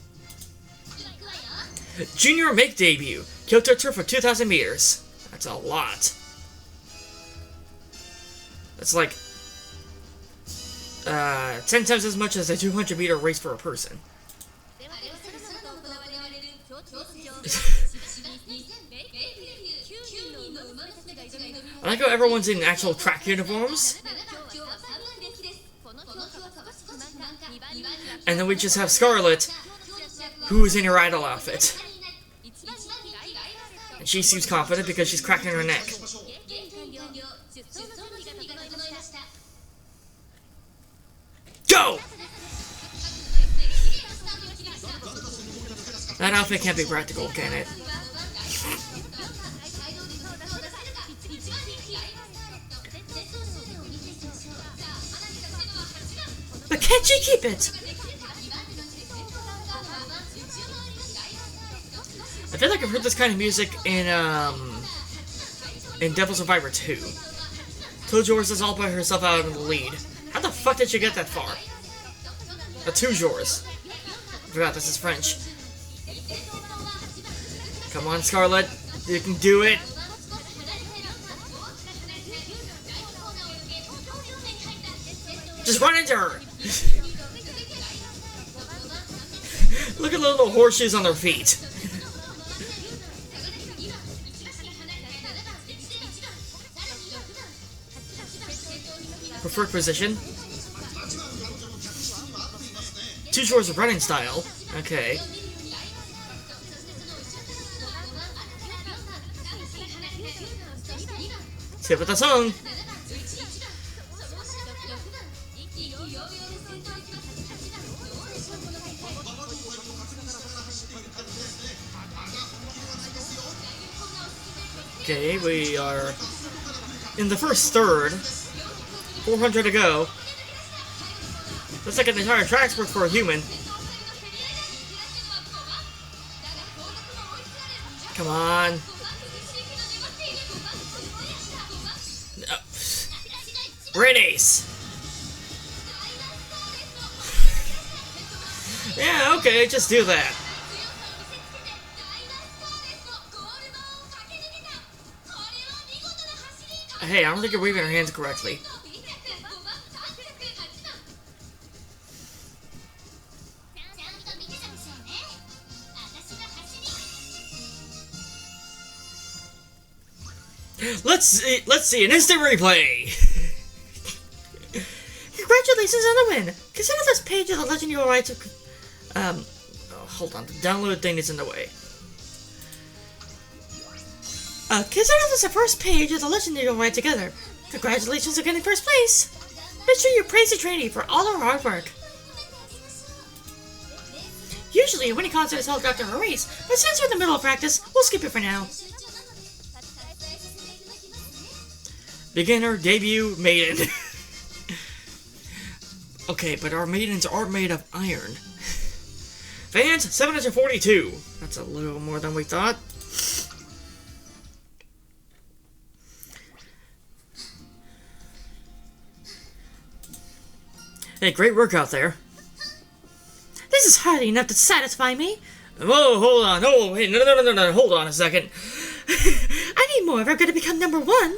Junior make debut. Kyoto Tour for 2,000 meters. That's a lot. That's like 10 times as much as a 200-meter race for a person. I like how everyone's in actual track uniforms. And then we just have Scarlet, who's in her idol outfit. And she seems confident because she's cracking her neck. Go! That outfit can't be practical, can it? But can't she keep it? I feel like I've heard this kind of music in Devil Survivor 2. Tojours is all by herself out in the lead. How the fuck did you get that far? Tojours. I forgot this is French. Come on, Scarlet. You can do it. Just run into her. Look at the little horseshoes on their feet. Preferred position. Tojours running style. Okay. Skip with the song. Okay, we are in the first third. 400 to go. That's like an entire track sport for a human. Come on. Red Ace. Yeah, okay, just do that. Hey, I don't think you're waving her hands correctly. Let's see an instant replay. Congratulations on the win. Consider this page of the legend you will write to. Hold on, the download thing is in the way. Consider this the first page of the legend you will write together. Congratulations on getting first place. Make sure you praise the trainee for all her hard work. Usually, a winning contest is held after a race, but since we're in the middle of practice, we'll skip it for now. Beginner, debut, maiden. Okay, but our maidens aren't made of iron. Fans, 742. That's a little more than we thought. Hey, great work out there. This is hardly enough to satisfy me. Whoa, hold on. Oh, hey, no, hold on a second. I need more if I'm going to become number one.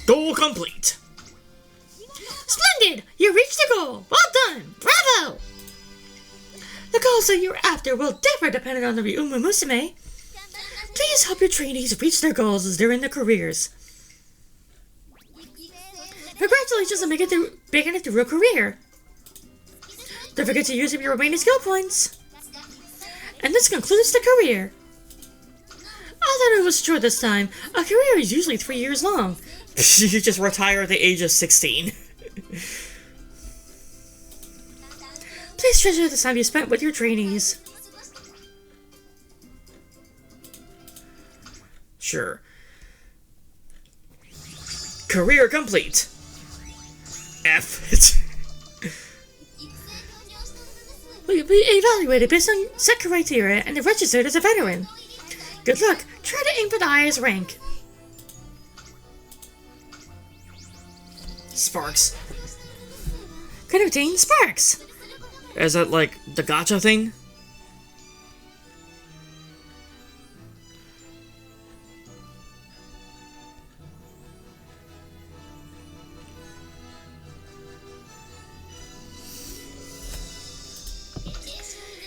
Goal complete. Splendid! You reached the goal. Well done. Bravo! The goals that you're after will differ depending on the Umamusume. Please help your trainees reach their goals during their careers. Congratulations on making it through a career. Don't forget to use up your remaining skill points. And this concludes the career. I thought it was short this time. A career is usually 3 years long. You just retire at the age of 16. Please treasure the time you spent with your trainees. Sure. Career complete. F. Will be evaluated based on set criteria and registered as a veteran. Good luck. Try to aim for the highest rank. Sparks. Could obtain Sparks. Is that like the gacha thing?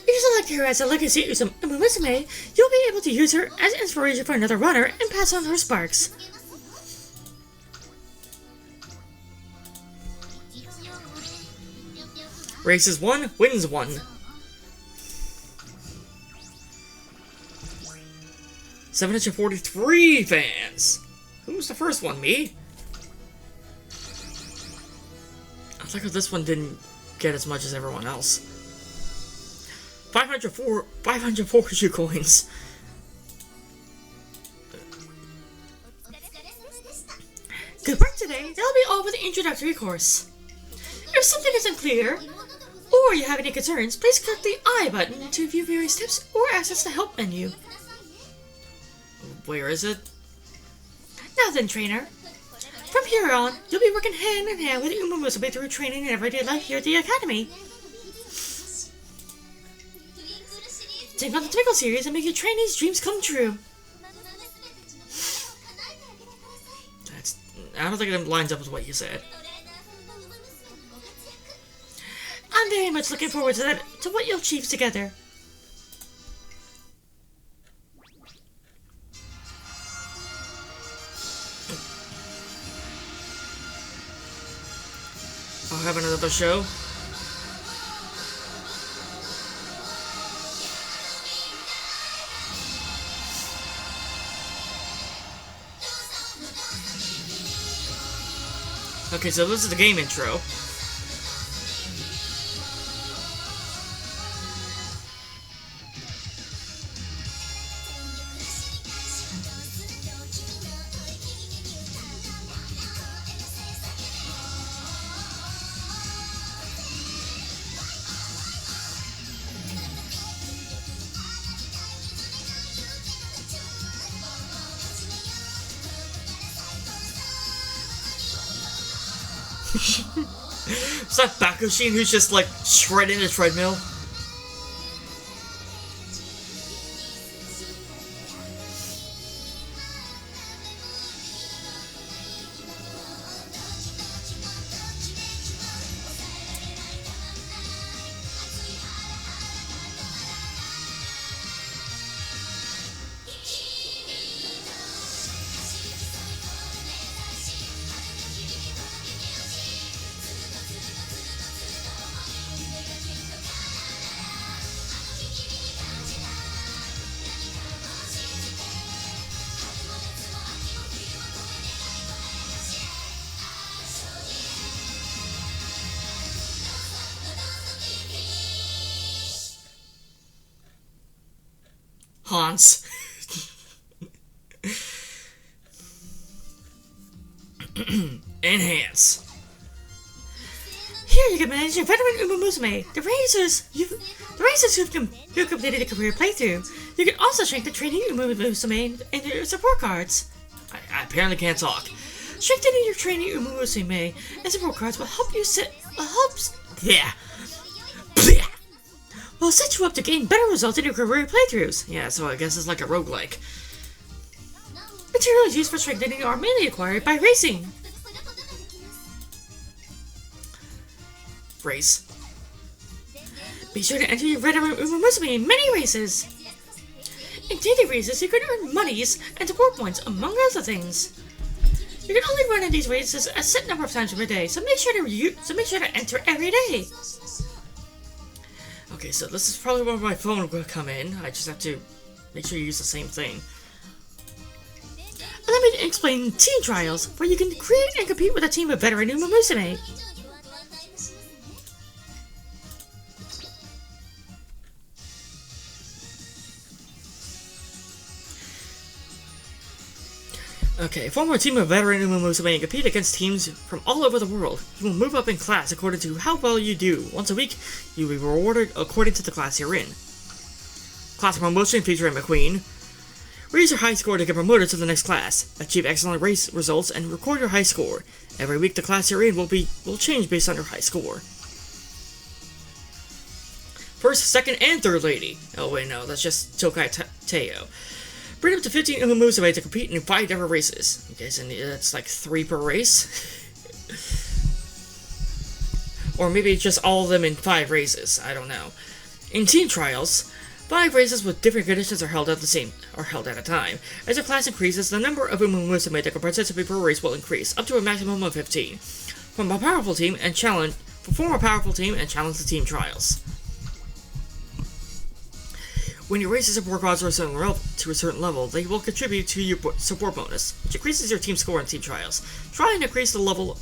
If you select her as a legacy Umamusume, you'll be able to use her as inspiration for another runner and pass on her sparks. Races 1, wins 1. $743 fans. Who was the first one? Me? I think this one didn't get as much as everyone else. 542 coins. Good work today. That'll be all for the introductory course. If something isn't clear, or you have any concerns, please click the I button to view various tips or access the help menu. Where is it? Now then, trainer. From here on, you'll be working hand in hand with Umamusume through training and everyday life here at the Academy. Take on the Twinkle series and make your trainees' dreams come true. I don't think it lines up with what you said. I'm very much looking forward to that, to what you'll achieve together. I'll have another show. Okay, so this is the game intro. Is that Bakushin who's just like shredding the treadmill? Hans. Enhance. Here you can manage your veteran Umamusume, the racers who've completed a career playthrough. You can also strengthen training Umamusume in your support cards. I apparently can't talk. Strengthening your training Umamusume and support cards will help you will set you up to gain better results in your career playthroughs. Yeah, so I guess it's like a roguelike. Materials used for strengthening are mainly acquired by racing. Race. Be sure to enter your veteran Umamusume in many races. In daily races, you can earn monies and support points, among other things. You can only run in these races a set number of times per day, so make sure to enter every day. Okay, so this is probably where my phone will come in. I just have to make sure you use the same thing. Let me explain team trials, where you can create and compete with a team of veteran Umamusume. Okay, form a team of veteran Umamusume and compete against teams from all over the world. You will move up in class according to how well you do. Once a week, you will be rewarded according to the class you're in. Class promotion featuring McQueen. Raise your high score to get promoted to the next class. Achieve excellent race results and record your high score. Every week the class you're in will change based on your high score. First, second, and third lady. Oh wait, no, that's just Tokai Teo. Bring up to 15 Umamusume to compete in 5 different races. Okay, so that's like 3 per race. Or maybe just all of them in 5 races. I don't know. In team trials, 5 races with different conditions are held at a time. As your class increases, the number of Umamusume that can participate per race will increase, up to a maximum of 15. Form a powerful team and challenge the team trials. When your races support cards to a certain level, they will contribute to your support bonus, which increases your team score in team trials. Try and increase the level of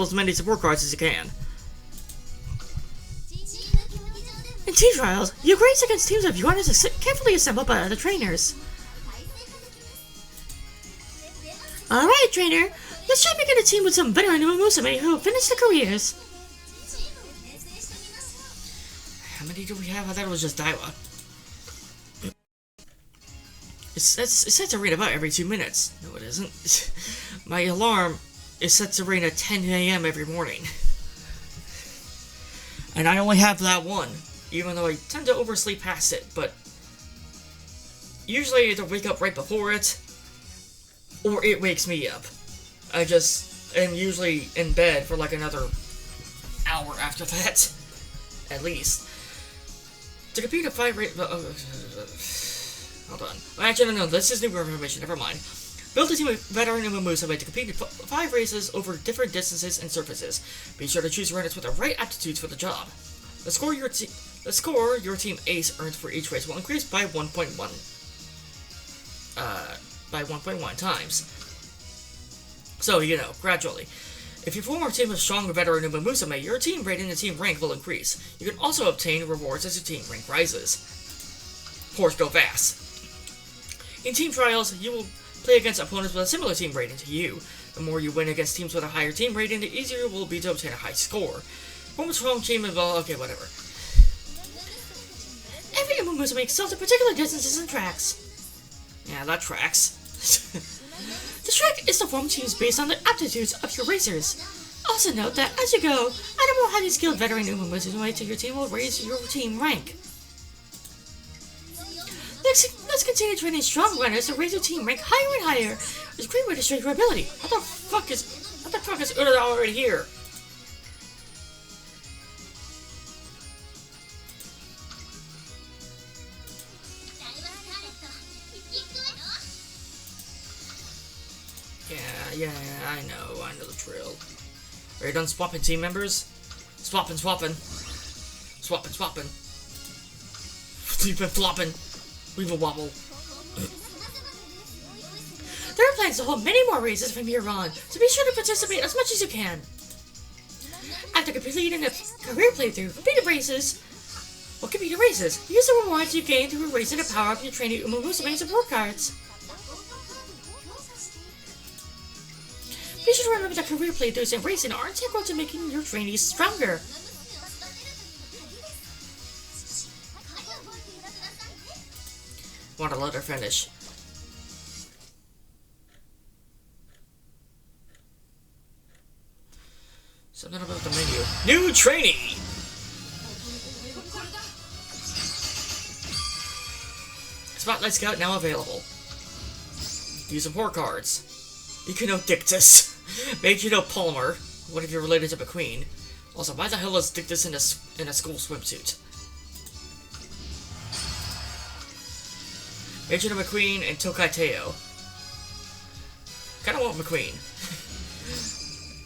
as many support cards as you can. In team trials, you race against teams of units carefully assembled by other trainers. Alright, trainer, let's try making a team with some veteran Umamusume who have finished their careers. How many do we have? I thought it was just Daiwa. It's set to rain about every 2 minutes. No, it isn't. My alarm is set to rain at 10 a.m. every morning. And I only have that one, even though I tend to oversleep past it, but usually I either wake up right before it, or it wakes me up. I just am usually in bed for like another hour after that, at least. To compete in 5 races... hold on. Actually, no, this is new information, never mind. Build a team of veteran Umamusume to compete in 5 races over different distances and surfaces. Be sure to choose runners with the right aptitudes for the job. The score your team ace earns for each race will increase by 1.1 times. So, gradually. If you form a team of strong veteran Umamusume, your team rating and team rank will increase. You can also obtain rewards as your team rank rises. Horse go fast. In team trials, you will play against opponents with a similar team rating to you. The more you win against teams with a higher team rating, the easier it will be to obtain a high score. Form a strong team and okay, whatever. Every Umamusume excels at particular distances and tracks. Yeah, that tracks. The trick is to form teams based on the aptitudes of your racers. Also note that as you go, add a more highly skilled veteran Umamusume to your team will raise your team rank. Let's continue training strong runners to raise your team rank higher and higher. It's a great way to strengthen your ability. What the fuck is Una already here? Yeah, I know the drill. Are you done swapping team members? Swapping. You've been flopping. Weeble wobble. There are plans to hold many more races from here on, so be sure to participate as much as you can. After completing a career playthrough, compete in races. Use the rewards you gain through racing to power up your training Umamusume support cards. Be sure to remember that career playthroughs and racing are integral to making your trainees stronger. Want to let her finish. Something about the menu. New trainee! Spotlight Scout now available. Use support cards. Ikuno Dictus. Meijino Palmer. What if you're related to McQueen? Also, why the hell is Dictus in a school swimsuit? Meijino McQueen and Tokai Teo. Kinda want McQueen.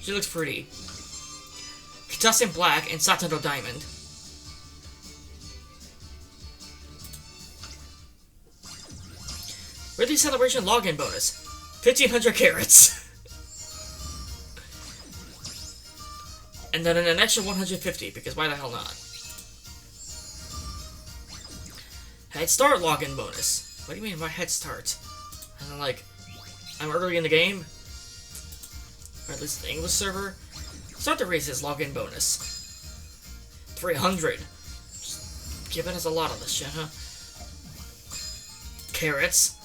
She looks pretty. Kitasen Black and Satono Diamond. Ridley Celebration login bonus. 1,500 carats. And then an extra 150, because why the hell not? Head Start login bonus. What do you mean by Head Start? And I'm like, I'm early in the game, or at least the English server. Start the races, login bonus. 300. Just giving us a lot of this shit, huh? Carrots.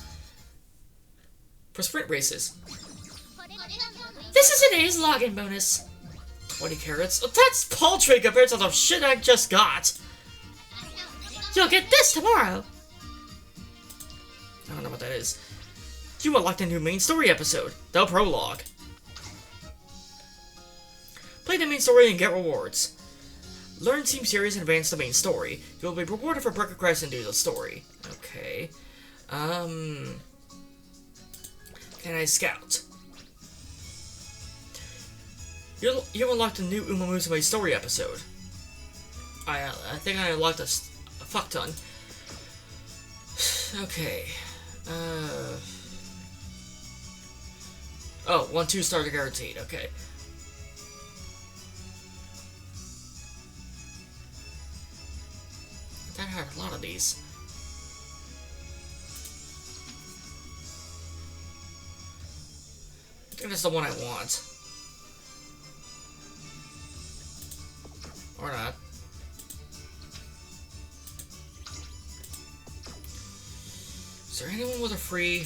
For sprint races. This is today's login bonus. 20 carrots? Oh, that's paltry compared to the shit I just got. You'll get this tomorrow. I don't know what that is. You unlocked a new main story episode, the prologue. Play the main story and get rewards. Learn Team Series and advance the main story. You will be rewarded for progressing through the story. Okay. Can I scout? You unlocked a new Umamusume story episode. I think I unlocked a fuck ton. Okay. Oh, 1 2-star guaranteed. Okay. That had a lot of these. I think that's the one I want. Or not. Is there anyone with a free...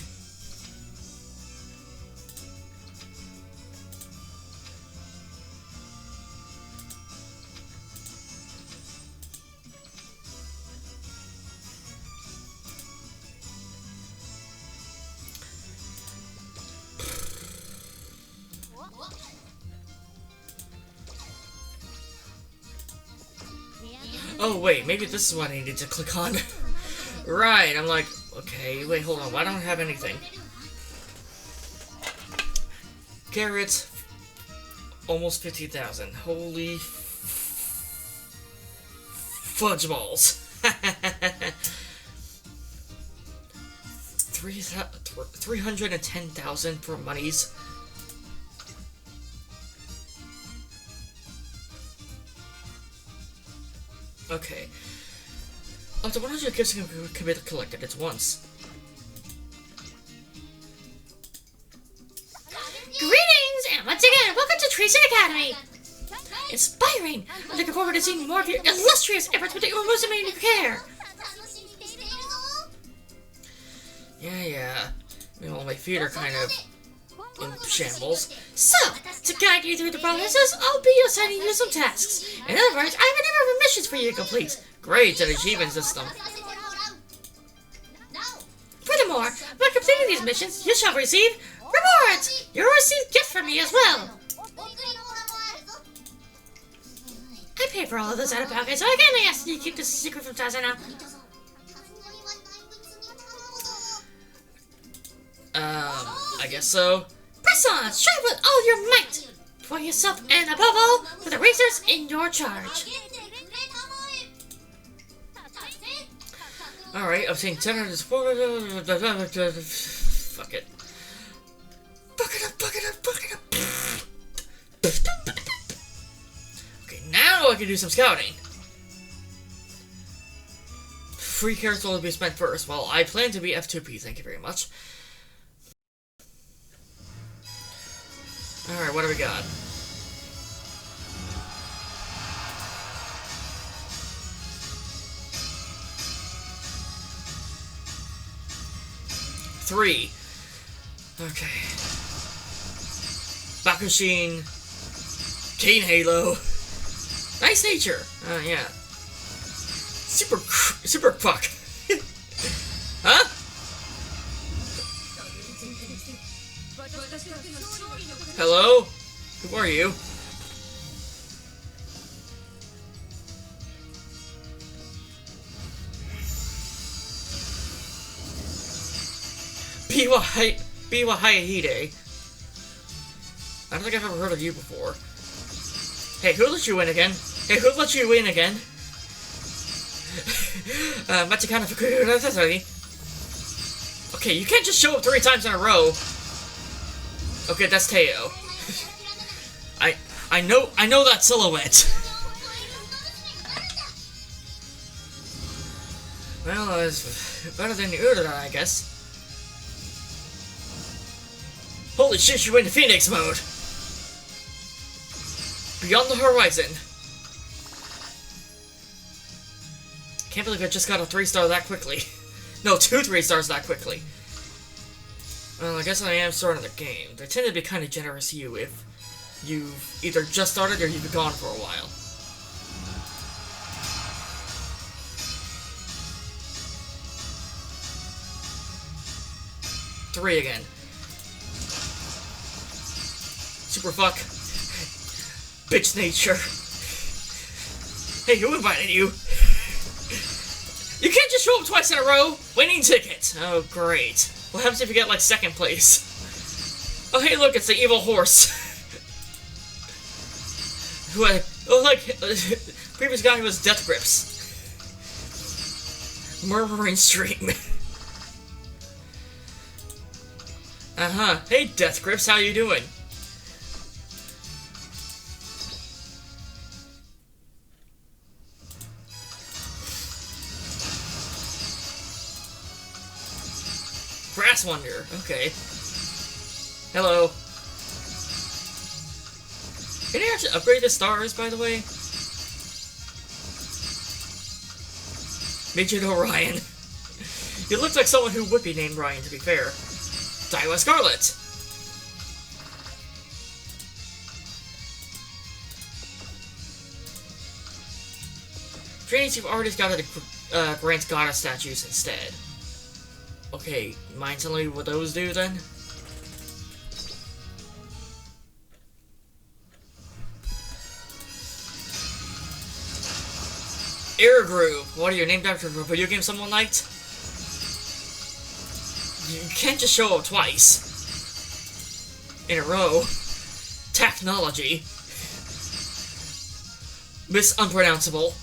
Oh wait, maybe this is what I needed to click on. Right, I'm like, okay, wait, hold on, why don't I have anything? Carrots, almost 50,000. Holy fudge balls. 310,000 for monies. Okay. Up to 100 gifts can be collected at once. Greetings, and once again, welcome to Tracing Academy. Inspiring! I'm looking forward to seeing more of your illustrious efforts with the Umamusume in your care. Yeah. Meanwhile, my feet are kind of in shambles. So, to guide you through the processes, I'll be assigning you some tasks. In other words, I have a number of missions for you to complete. Great, an achievement system. Furthermore, by completing these missions, you shall receive rewards! You'll receive gifts from me as well. I paid for all of this out of pocket, so I kindly ask you to keep this a secret from Taza now. I guess so. Press on! Strive with all your might! For yourself and, above all, for the racers in your charge. Alright, obtain 10 fuck it. Fuck it up. Okay, now I can do some scouting. Free carrots will be spent first. Well, I plan to be F2P, thank you very much. Alright, what do we got? Three. Okay. Bakushin. Cane Halo. Nice nature. Yeah. Super fuck. Huh? Hello? Who are you? Biwa Hayahide. I don't think I've ever heard of you before. Hey, who let you in again? Machikana Fukuyo. Okay, you can't just show up 3 times in a row. Okay, that's Teo. I know that silhouette. Well, it's better than Urara, I guess. Holy shit, you went into Phoenix mode! Beyond the horizon. Can't believe I just got a 3-star that quickly. No, 2 3-stars that quickly. Well, I guess I am starting the game. They tend to be kind of generous to you if you've either just started or you've been gone for a while. Three again. Super fuck. Bitch nature. Hey, who invited you? You can't just show up twice in a row! Winning ticket! Oh, great. What happens if you get, like, second place? Oh, hey, look, it's the evil horse. Who I... Oh, like, previous guy was Death Grips. Murmuring Stream. Uh-huh. Hey, Death Grips, how you doing? Grass Wonder. Okay. Hello. Can you actually upgrade the stars, by the way? Midget Orion. You look like someone who would be named Ryan, to be fair. Daiwa Scarlet. Trainings you've already got to grant goddess statues instead. Okay, mind telling me what those do then? Air Groove. What are you named after a video game someone liked? You can't just show up twice in a row. Technology. Miss Unpronounceable.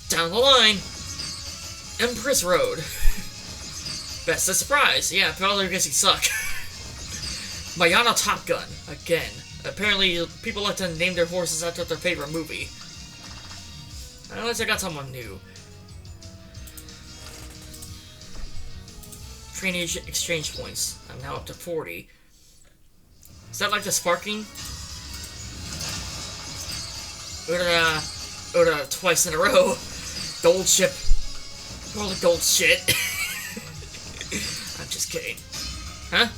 Down the line. Empress Road. Best of surprise. Yeah, probably because you suck. Mayana Top Gun. Again. Apparently, people like to name their horses after their favorite movie. Unless I got someone new. Training exchange points. I'm now up to 40. Is that like the sparking? Or twice in a row. Gold ship. Roll the gold shit. I'm just kidding. Huh?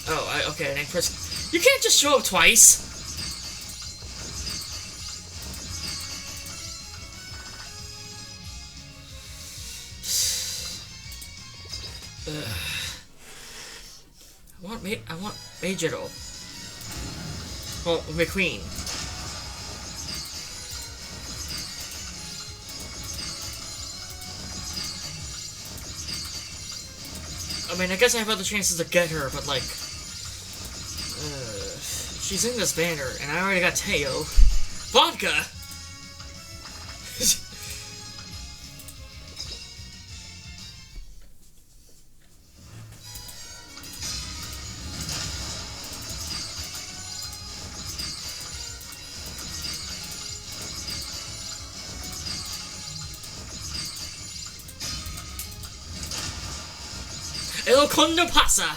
Oh, okay, I didn't press... You can't just show up twice! I want Majiro. Well, McQueen. I mean, I guess I have other chances to get her, but like... she's in this banner, and I already got Teo. Vodka! El Condo Pasa!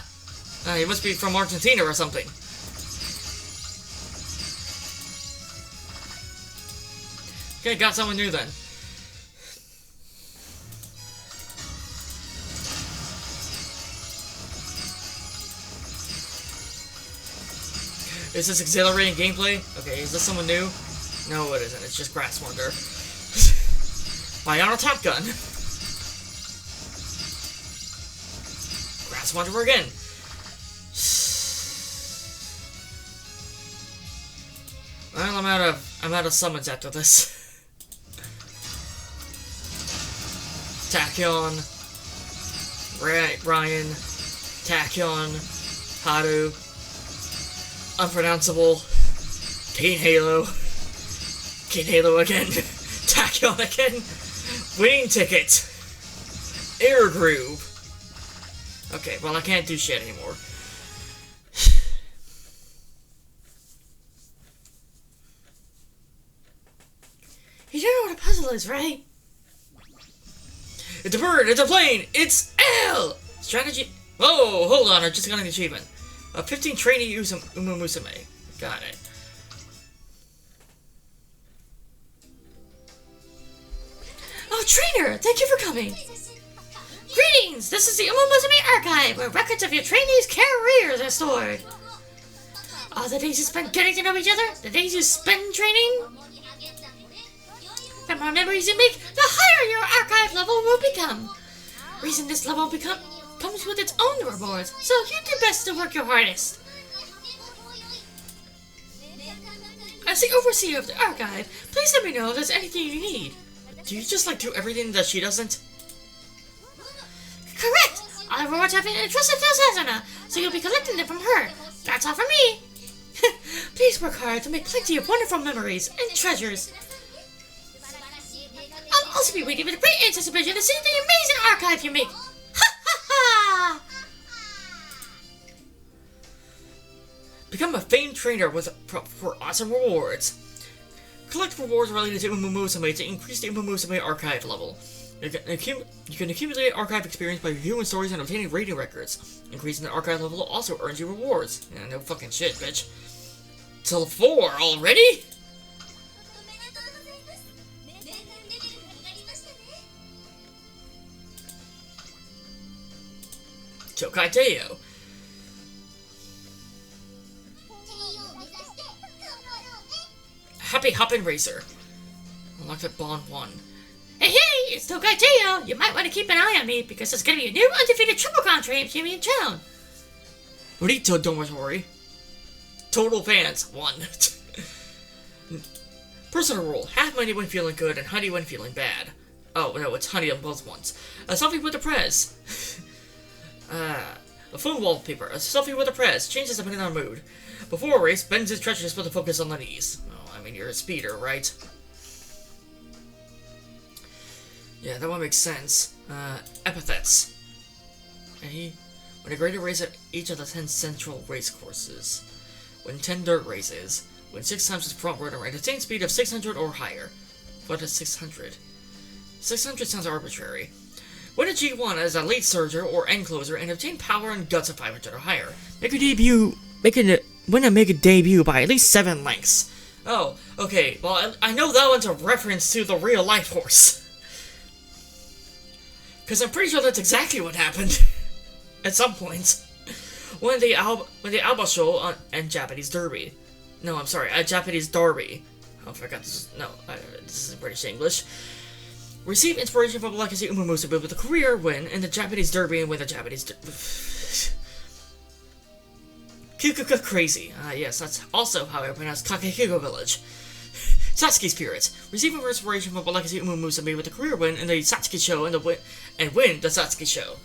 He must be from Argentina or something. Okay, got someone new then. Is this exhilarating gameplay? Okay, is this someone new? No, it isn't. It's just Grass Wonder. Mayana Top Gun. Grass Wonder again. Well, I'm out of summons after this. Tachyon, Ryan, Tachyon, Haru, Unpronounceable, King Halo again, Tachyon again, Winning Ticket, Air Groove. Okay, well I can't do shit anymore. You don't know what a puzzle is, right? It's a bird, it's a plane, it's L! Strategy... Whoa, hold on, I just got an achievement. 15 trainee Umamusume. Got it. Oh, trainer! Thank you for coming! Greetings! This is the Umamusume Archive, where records of your trainees' careers are stored. All the days you spent getting to know each other, the days you spend training, the more memories you make, the higher your archive level will become. Reason this level comes with its own rewards, so you do best to work your hardest. As the overseer of the archive, please let me know if there's anything you need. Do you just do everything that she doesn't? Correct! All rewards have been entrusted to Sazuna, so you'll be collecting them from her. That's all from me. Please work hard to make plenty of wonderful memories and treasures. I'll also be waiting with great anticipation to see the amazing archive you make. Ha ha ha! Become a famed trainer for awesome rewards. Collect rewards related to Umamusume to increase the Umamusume archive level. You can accumulate archive experience by reviewing stories and obtaining rating records. Increasing the archive level also earns you rewards. Yeah, no fucking shit, bitch. Till 4 already? Tokai Teo. Happy Hoppin' Racer. Unlocked at Bond 1. Hey, it's Tokai Teo. You might want to keep an eye on me because there's going to be a new undefeated Triple-Con champion in town. Rito, don't worry. Total fans, 1. Personal rule, half money when feeling good and honey when feeling bad. Oh, no, it's honey on both ones. A selfie with the prez. A phone wallpaper. A selfie with the prez. Changes depending on mood. Before a race, bends his treacherous with a focus on the knees. Oh, I mean, you're a speeder, right? Yeah, that one makes sense. Epithets. Okay. When a greater race at each of the 10 central race courses. Win 10 dirt races. Win 6 times his front runner and attain speed of 600 or higher. What is 600? 600 sounds arbitrary. Win a G1 as a late surger or end closer and obtain power and guts of 500 or higher. Win a mega debut by at least 7 lengths. Oh, okay, well, I know that one's a reference to the real life horse. Because I'm pretty sure that's exactly what happened. At some point. When the Alba show and Japanese Derby. No, I'm sorry, Japanese Derby. Oh, I forgot this is British English. Receive inspiration from Legacy Umamusume with a career win in the Japanese Derby and win the Japanese Crazy. Yes, that's also how I pronounce Kakekugo Village. Satsuki Spirit. Receiving inspiration from Legacy Umamusume with a career win in the Satsuki show and win the Satsuki show.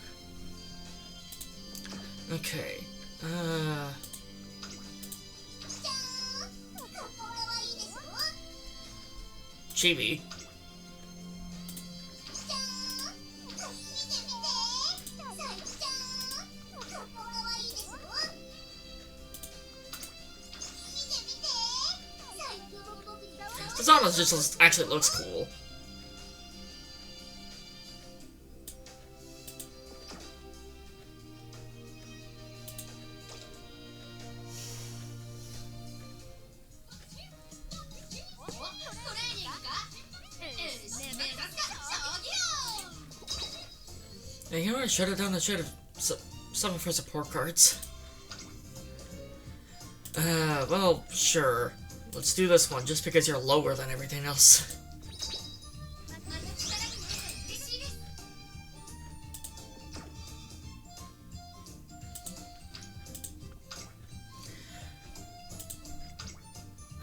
Okay. Chibi. Zana just actually looks cool. Hey, you know what? Shut it down and shut some for support cards. Well, sure. Let's do this one, just because you're lower than everything else.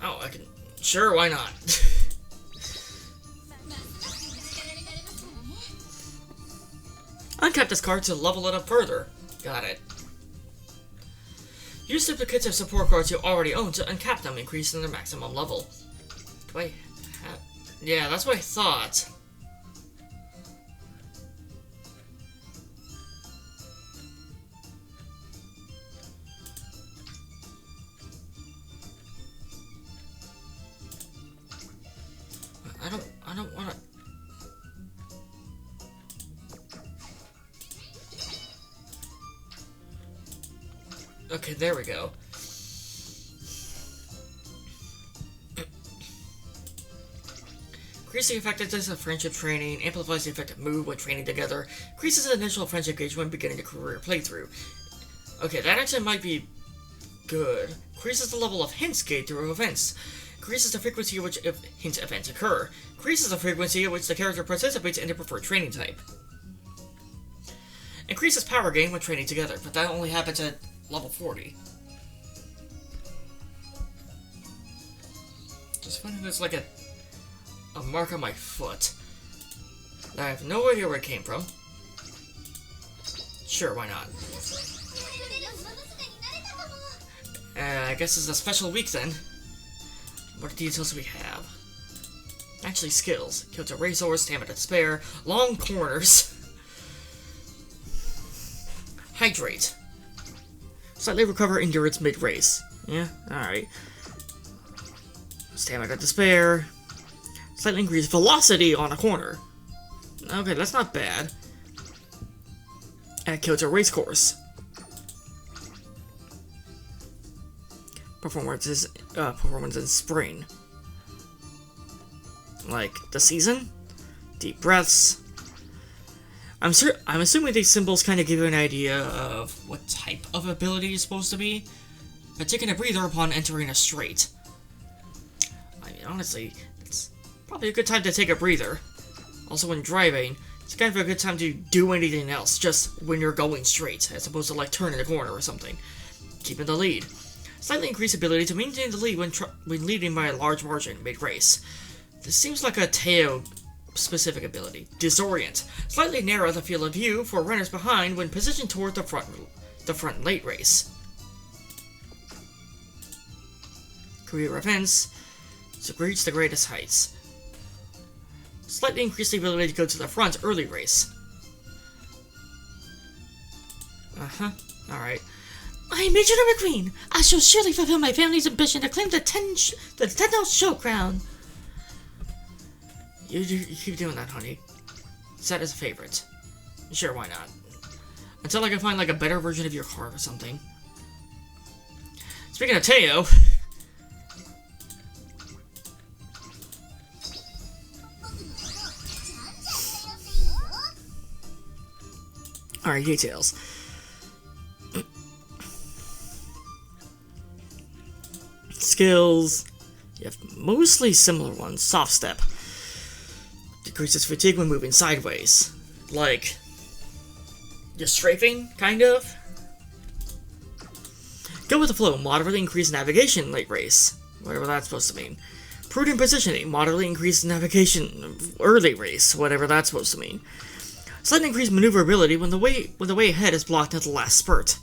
Oh, I can... Sure, why not? Uncap this card to level it up further. Got it. Use duplicates of support cards you already own to uncap them, increasing their maximum level. Do I have... Yeah, that's what I thought. I don't wanna... Okay, there we go. Increases the effectiveness of friendship training, amplifies the effective mood when training together, increases the initial friendship gauge when beginning a career playthrough. Okay, that actually might be good. Increases the level of hints gained through events. Increases the frequency at which hint events occur. Increases the frequency at which the character participates in their preferred training type. Increases power gain when training together, but that only happens at level 40. Just finding there's like a mark on my foot. I have no idea where it came from. Sure, why not? I guess it's a special week then. What details do we have? Actually, skills. Kyoto Racehorse, Stamina to Spare, Long Corners. Hydrate. Slightly recover endurance mid-race. Yeah, alright. Stamina to Spare. Slightly increase velocity on a corner. Okay, that's not bad. At Kyoto Racecourse. Performance in spring. Like the season? Deep breaths. I'm assuming these symbols kind of give you an idea of what type of ability it's supposed to be. But taking a breather upon entering a straight. I mean, honestly, it's probably a good time to take a breather. Also, when driving, it's kind of a good time to do anything else, just when you're going straight, as opposed to like turning a corner or something. Keeping the lead. Slightly increased ability to maintain the lead when leading by a large margin mid-race. This seems like a Teo specific ability. Disorient. Slightly narrow the field of view for runners behind when positioned toward the front late race. Career events. To reach the greatest heights. Slightly increase the ability to go to the front early race. Alright. I am Major McQueen. I shall surely fulfill my family's ambition to claim the Tenno Show crown. You keep doing that, honey. Set as a favorite. Sure, why not? Until I can find like a better version of your card or something. Speaking of Teo. Alright, details. Skills. You have mostly similar ones. Soft step. Decreases fatigue when moving sideways. Like, you're strafing, kind of. Go with the flow. Moderately increase navigation late race. Whatever that's supposed to mean. Prudent positioning. Moderately increase navigation early race. Whatever that's supposed to mean. Slightly increased maneuverability when the way ahead is blocked at the last spurt.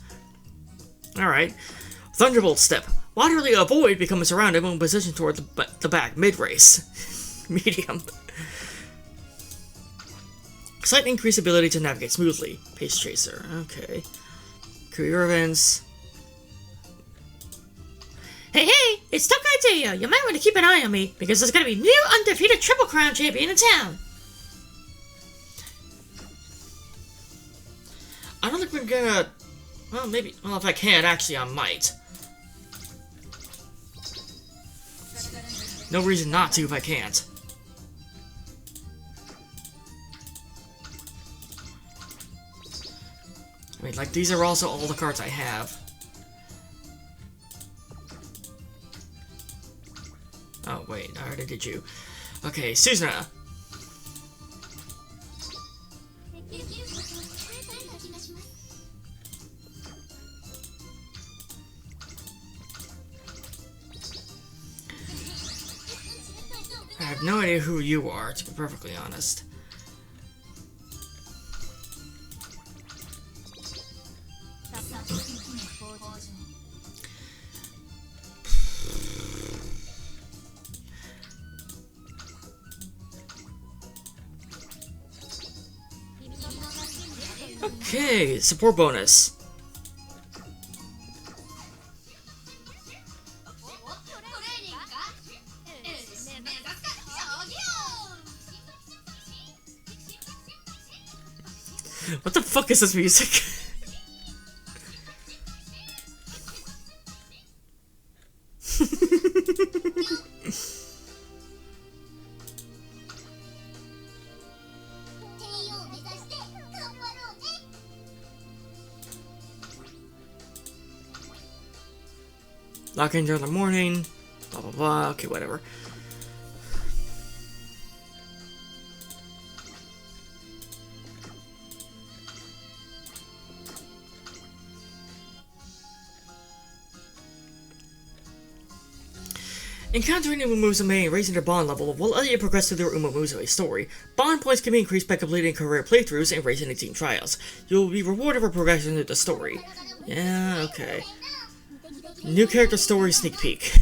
Alright. Thunderbolt step. Moderately avoid becoming surrounded when positioned toward the back mid-race. Medium. Slightly increased ability to navigate smoothly. Pace chaser. Okay. Career events. Hey, it's Tokai Teo. You might want to keep an eye on me, because there's going to be new undefeated Triple Crown champion in town. I don't think we're gonna... Well, maybe... Well, if I can, actually, I might. No reason not to if I can't. I mean, like, these are also all the cards I have. Oh, wait, I already did you. Okay, Suzuna. I have no idea who you are, to be perfectly honest. Okay, support bonus. What the fuck is this music? Lock in during the morning. Blah, blah, blah. Okay, whatever. Encountering Umamusume and raising their bond level will let you progress through their Umamusume story. Bond points can be increased by completing career playthroughs and racing 18 trials. You will be rewarded for progression through the story. Yeah, okay. New character story sneak peek.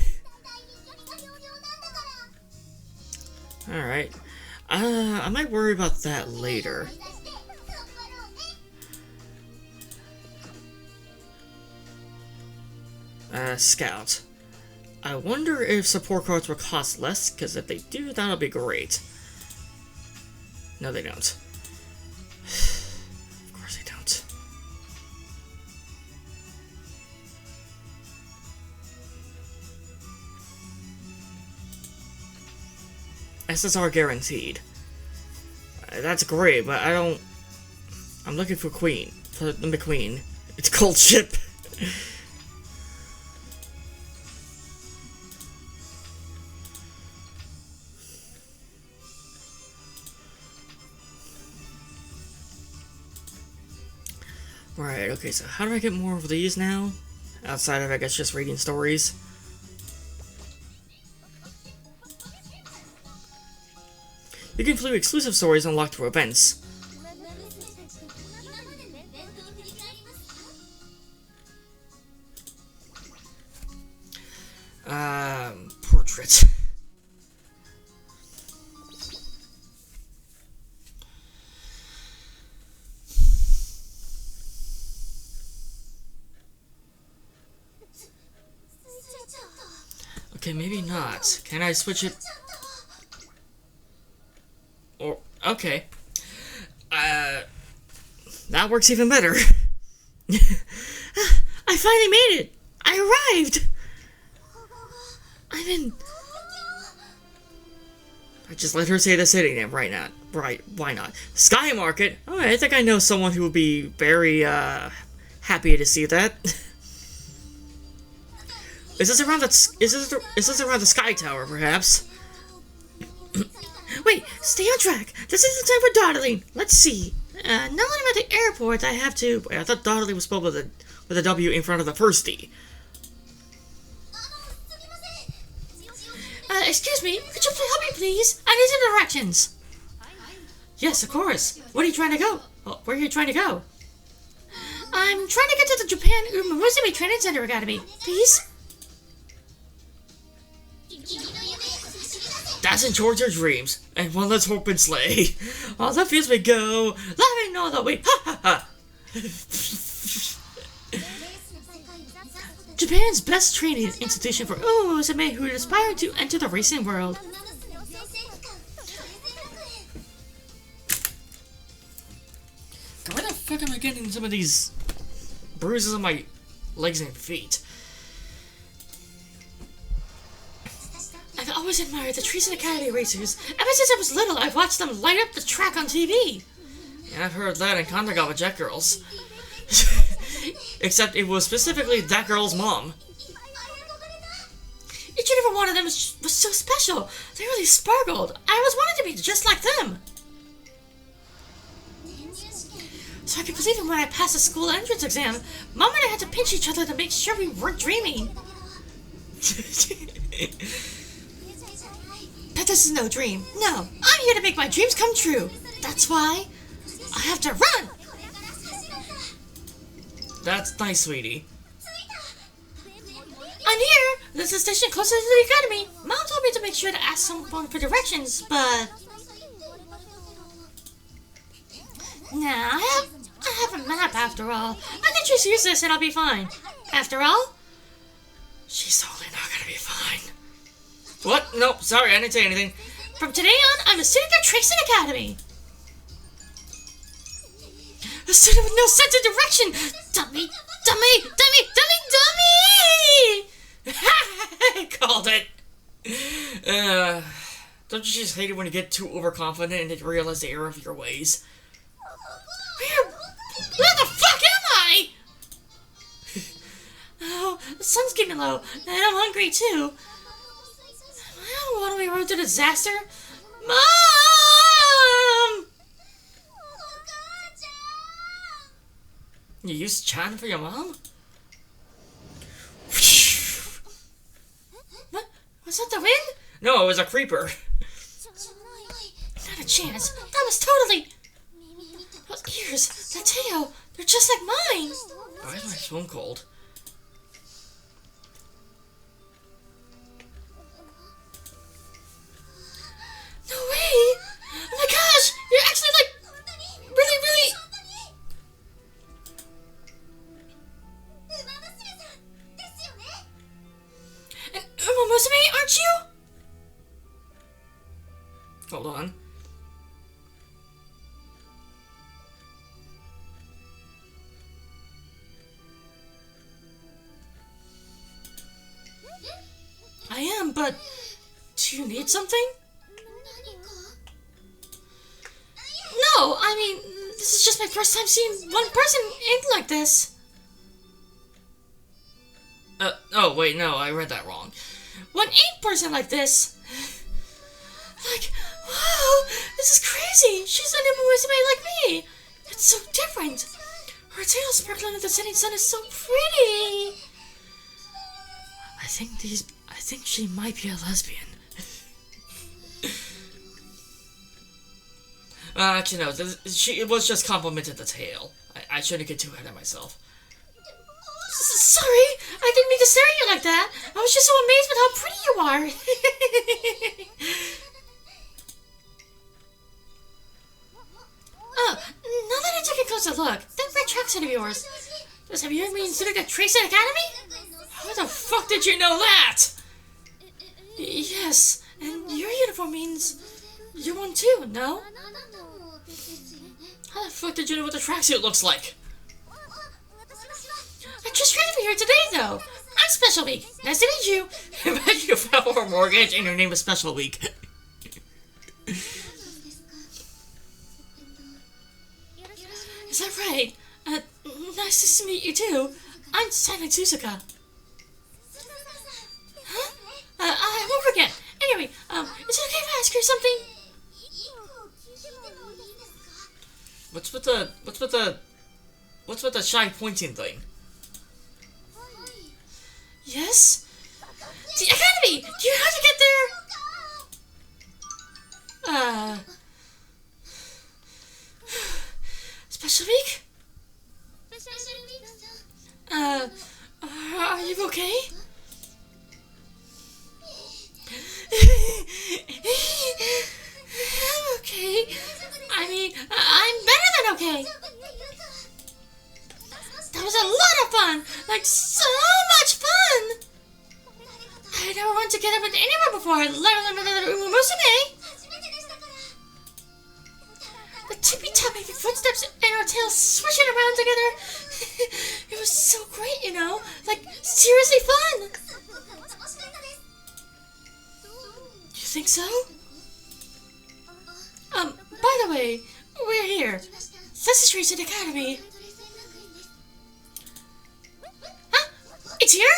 Alright. I might worry about that later. Scout. I wonder if support cards will cost less, because if they do, that'll be great. No, they don't. Of course they don't. SSR guaranteed. That's great, but I don't... I'm looking for Queen. For the McQueen. It's called ship. Right, okay, so how do I get more of these now? Outside of, I guess, just reading stories. You can view exclusive stories unlocked through events. Portrait. Okay, maybe not. Can I switch it? Or, okay. That works even better. I finally made it! I arrived! I just let her say the city name, right not? Right, why not? Sky Market? Oh, I think I know someone who would be very, happy to see that. Is this around the Sky Tower, perhaps? Wait, stay on track. This is the time for dawdling. Let's see. Now that I'm at the airport, I have to... Wait, I thought dawdling was spelled with a W in front of the first D. Excuse me, could you help me, please? I need some directions. Yes, of course. Where are you trying to go? Oh, where are you trying to go? I'm trying to get to the Japan Umamusume Training Center Academy. Please? That's in towards your dreams. And one let's hope and slay. All the fields we go, laughing all the way. Ha ha ha. Japan's best training institution for Umamusume who aspire to enter the racing world. Where the fuck am I getting some of these bruises on my legs and feet? I've always admired the Treason Academy racers. Ever since I was little, I've watched them light up the track on TV. Yeah, I've heard that in Kanagawa with Jet Girls. Except it was specifically that girl's mom. Each and every one of them was so special. They really sparkled. I always wanted to be just like them. So I could believe it when I passed the school entrance exam. Mom and I had to pinch each other to make sure we weren't dreaming. But this is no dream. No, I'm here to make my dreams come true. That's why I have to run. That's nice, sweetie. I'm here. This is the station closest to the academy. Mom told me to make sure to ask someone for directions, but... Nah, I have a map after all. I can just use this and I'll be fine. After all, she's totally not gonna be fine. What? Nope, sorry, I didn't say anything. From today on, I'm a student at Tracing Academy. A student with no sense of direction. Dummy, dummy, dummy, dummy, dummy! I called it. Don't you just hate it when you get too overconfident and then you realize the error of your ways? Where the fuck am I? Oh, the sun's getting low, and I'm hungry too. I don't want to be road to disaster. Mom! You used Chan for your mom? What? Was that the wind? No, it was a creeper. Not a chance. That was totally... Those ears, that tail, they're just like mine. Why is my phone cold? No way! Oh my gosh! You're actually like... Really... And Umamusume, aren't you? Hold on. I am, but... Do you need something? No, I mean, this is just my first time seeing one person ink like this. Oh, wait, no, I read that wrong. One ink person like this. Like, wow, this is crazy. She's an Umamusume like me. It's so different. Her tail sparkling in the setting sun is so pretty. I think she might be a lesbian. Actually, no, it was just complimented the tail. I shouldn't get too ahead of myself. Sorry, I didn't mean to stare at you like that. I was just so amazed with how pretty you are. Oh, now that I took a closer look, that red tracksuit of yours. Have you ever been student at Trace Academy? How the fuck did you know that? Yes, and your uniform means you're one too, no? How the fuck did you know what the tracksuit looks like? I just read for here today, though. I'm Special Week. Nice to meet you. Imagine you file for a mortgage and your name is Special Week. Is that right? Nice to meet you too. I'm Silent Suzuka. Huh? I won't forget. Anyway, is it okay if I ask you something? What's with the shy pointing thing? Yes? The Academy! Do you have to get there? Special Week? Are you okay? I'm okay. I mean, I'm better than okay. That was a lot of fun! Like, so much fun! I never went together with anyone before, let alone another Umamusume. The tippy-tapping footsteps and our tails swishing around together. It was so great, you know? Like, seriously fun! You think so? By the way, we're here. This is Trace Academy. Huh? It's here?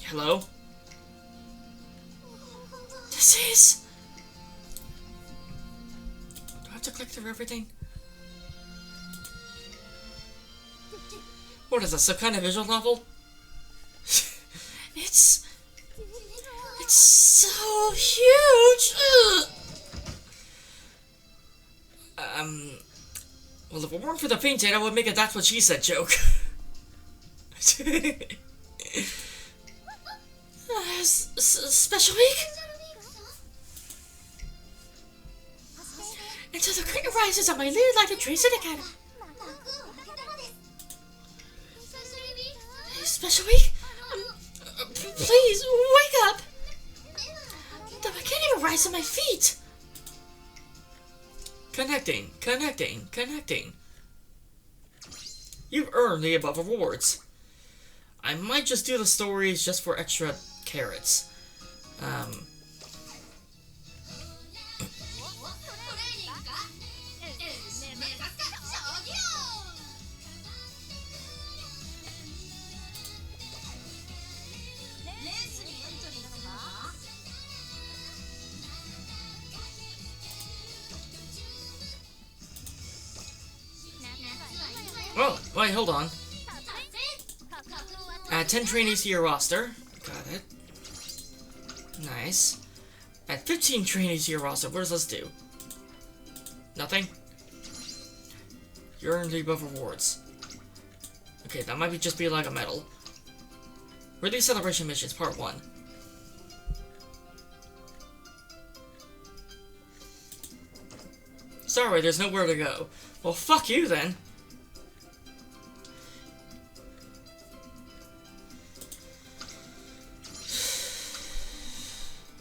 Hello? This is... Do I have to click through everything? What is this, some kind of visual novel? It's so huge! Well, if it weren't for the painting, I would make a "that's what she said" joke. Special Week? Until the curtain rises on my little life at Trace Academy. Special Week? Please, wake up! I can't even rise on my feet! Connecting. You've earned the above rewards. I might just do the stories just for extra carrots. wait, hold on. Add 10 trainees to your roster. Got it. Nice. Add 15 trainees to your roster. What does this do? Nothing? You earn the above rewards. Okay, that might just be like a medal. Release celebration missions, part 1. Sorry, there's nowhere to go. Well, fuck you then.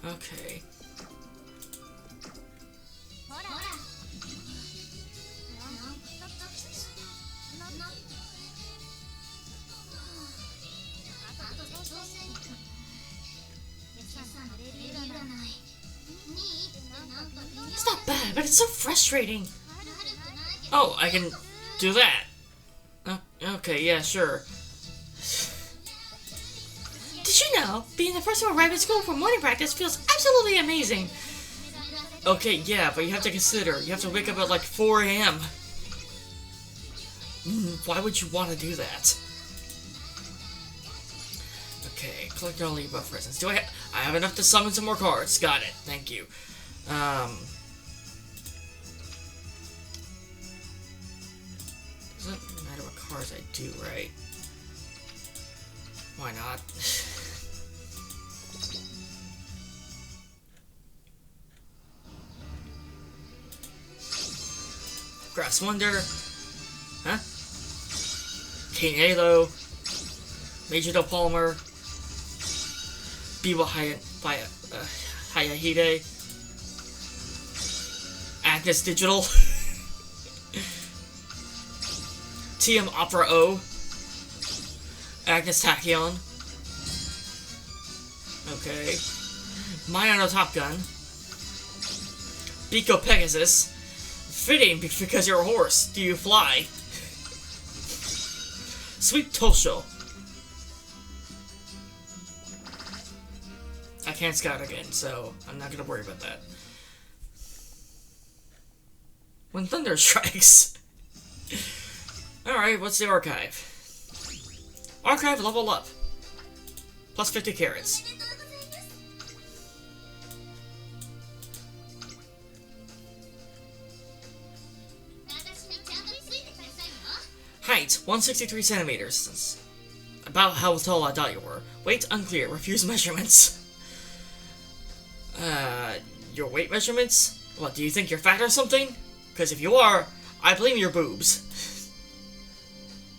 Okay. It's not bad, but it's so frustrating. Oh, I can do that. Okay, yeah, sure. Did you know, being the first to arrive at school for morning practice feels absolutely amazing? Okay, yeah, but you have to consider, you have to wake up at like 4 a.m. Why would you want to do that? Okay, collect all the above presents. I have enough to summon some more cards. Got it. Thank you. Doesn't matter what cards I do, right? Why not? Grass Wonder. Huh? King Halo. Major Del Palmer. Biwa Hayahide. Agnes Digital. TM Opera O. Agnes Tachyon. Okay. Mayano Top Gun. Biko Pegasus. Fitting because you're a horse. Do you fly? Sweet Tosho. I can't scout again, so I'm not gonna worry about that. When thunder strikes. Alright, what's the archive? Archive level up. Plus 50 carats. Height, 163 centimeters. That's about how tall I thought you were. Weight, unclear. Refuse measurements. Your weight measurements? What, do you think you're fat or something? Because if you are, I blame your boobs.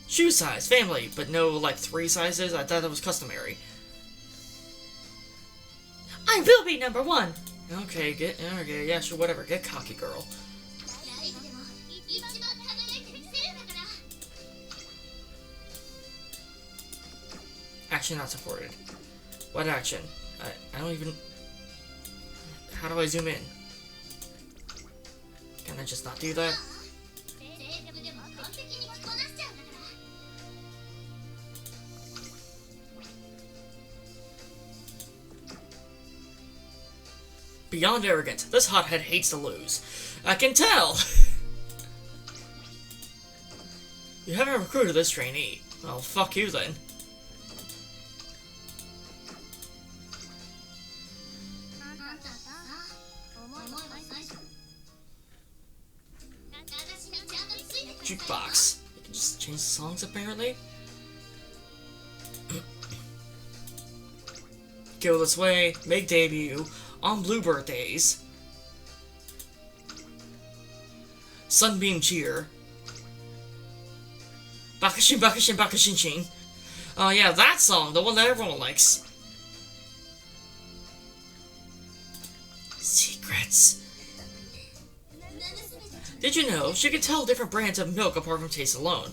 Shoe size, family, but no, like, 3 sizes? I thought that was customary. I will be number 1! Okay, yeah, sure, whatever. Get cocky, girl. Action not supported. What action? I don't even... How do I zoom in? Can I just not do that? Beyond arrogant, this hothead hates to lose. I can tell! You haven't recruited this trainee. Well, fuck you then. Jukebox. You can just change the songs, apparently. Go this way, make debut on blue birthdays. Sunbeam cheer. Bakashin Bakashin Bakashin Shin. Oh yeah, that song, the one that everyone likes. Secrets. Did you know she can tell different brands of milk apart from taste alone?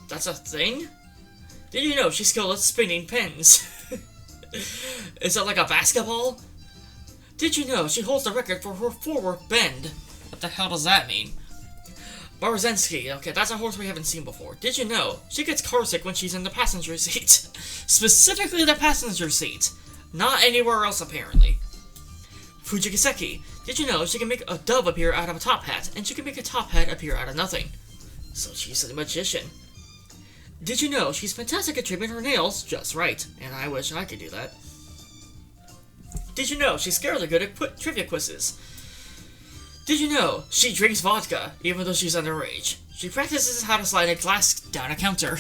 That's a thing? Did you know she's skilled at spinning pens? Is that like a basketball? Did you know she holds the record for her forward bend? What the hell does that mean? Barzensky, okay, that's a horse we haven't seen before. Did you know she gets carsick when she's in the passenger seat? Specifically the passenger seat. Not anywhere else, apparently. Fujikiseki, did you know she can make a dove appear out of a top hat, and she can make a top hat appear out of nothing? So she's a magician. Did you know she's fantastic at trimming her nails just right? And I wish I could do that. Did you know she's scarily good at trivia quizzes? Did you know she drinks vodka even though she's underage? She practices how to slide a glass down a counter.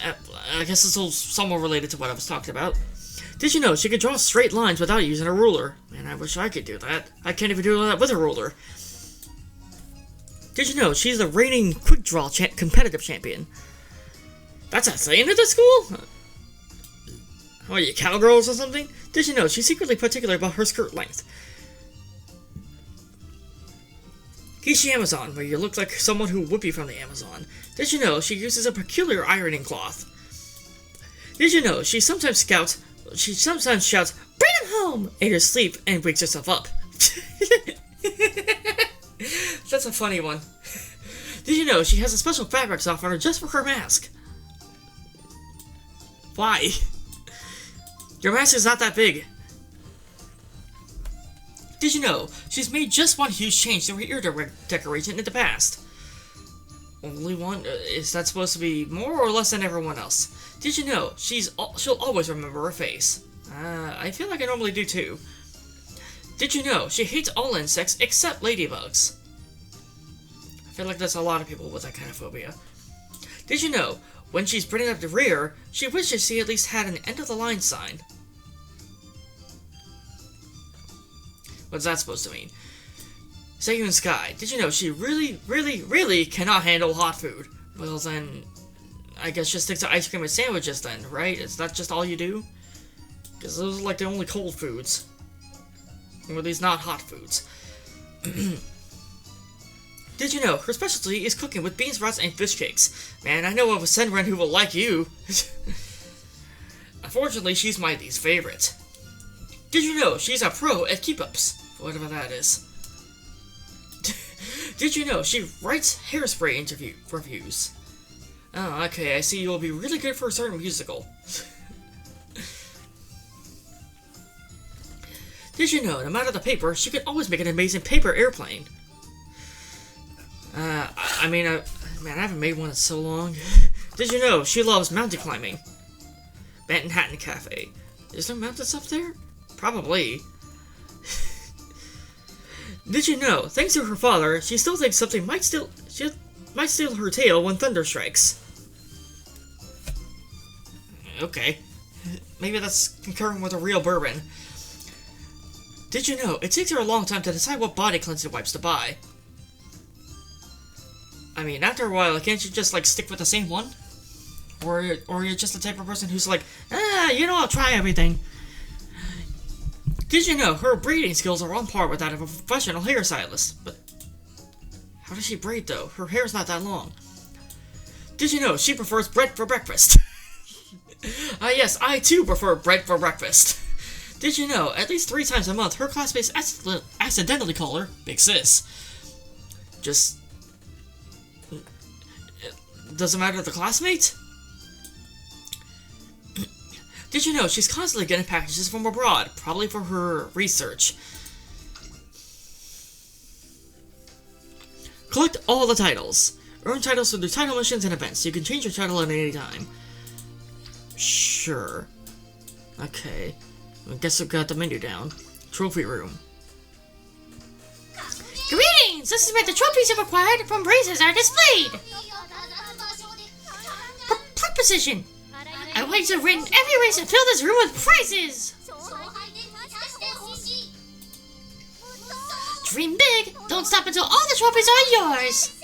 I guess this is somewhat related to what I was talking about. Did you know she could draw straight lines without using a ruler? Man, I wish I could do that. I can't even do that with a ruler. Did you know she's the reigning quick draw competitive champion? That's a thing at the school? Oh, are you cowgirls or something? Did you know she's secretly particular about her skirt length? Kishi Amazon, where you look like someone who would be from the Amazon. Did you know she uses a peculiar ironing cloth? Did you know she sometimes shouts, "Bring him home!" in her sleep and wakes herself up? That's a funny one. Did you know she has a special fabric softener just for her mask? Why? Your mask is not that big. Did you know she's made just one huge change to her ear decoration in the past? Only one? Is that supposed to be more or less than everyone else? Did you know she'll always remember her face? I feel like I normally do too. Did you know she hates all insects except ladybugs? I feel like there's a lot of people with that kind of phobia. Did you know when she's bringing up the rear, she wishes she at least had an end of the line sign? What's that supposed to mean? Seiyun Sky, did you know she really cannot handle hot food? Well then, I guess just stick to ice cream and sandwiches then, right? Is that just all you do? Because those are like the only cold foods. Or at least not hot foods. Did you know her specialty is cooking with beans, rice, and fish cakes? Man, I know of a Senran who will like you. Unfortunately, she's my least favorite. Did you know she's a pro at keep-ups? Whatever that is. Did you know she writes Hairspray reviews? Oh, okay, I see you'll be really good for a certain musical. Did you know, no matter the paper, she can always make an amazing paper airplane? Man, I haven't made one in so long. Did you know she loves mountain climbing? Manhattan Cafe. Is there mountains up there? Probably. Did you know, thanks to her father, she still thinks something might steal her tail when thunder strikes? Okay. Maybe that's concurring with a real bourbon. Did you know, it takes her a long time to decide what body cleansing wipes to buy? I mean, after a while, can't you just, stick with the same one? Or you're just the type of person who's like, I'll try everything. Did you know her braiding skills are on par with that of a professional hairstylist? But how does she braid, though? Her hair's not that long. Did you know she prefers bread for breakfast? Yes, I too prefer bread for breakfast. Did you know, at least 3 times a month, her classmates accidentally call her Big Sis? Just... doesn't matter to the classmate? Did you know she's constantly getting packages from abroad, probably for her research? Collect all the titles. Earn titles through the title missions and events. You can change your title at any time. Sure. Okay. I guess I've got the menu down. Trophy room. Greetings! This is where the trophies you've acquired from races are displayed! Proposition! I want you to win every race and fill this room with prizes! Dream big! Don't stop until all the trophies are yours!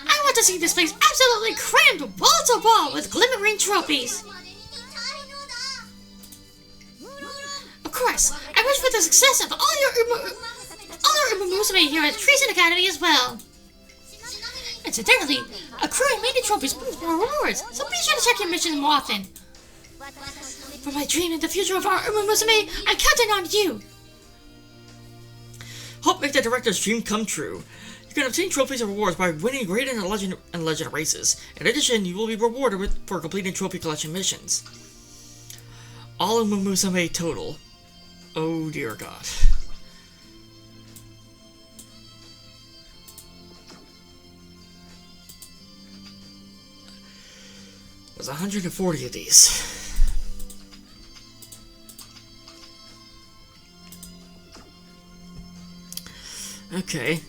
I want to see this place absolutely crammed wall to wall with glimmering trophies! Of course, I wish for the success of all your Umamusume here at Treason Academy as well! Incidentally, accruing many trophies brings more rewards, so be sure to check your missions more often. For my dream in the future of our Umamusume, I'm counting on you! Help make the director's dream come true. You can obtain trophies and rewards by winning Great and Legend races. In addition, you will be rewarded for completing trophy collection missions. All Umamusume total. Oh dear God. There's 140 of these. Okay.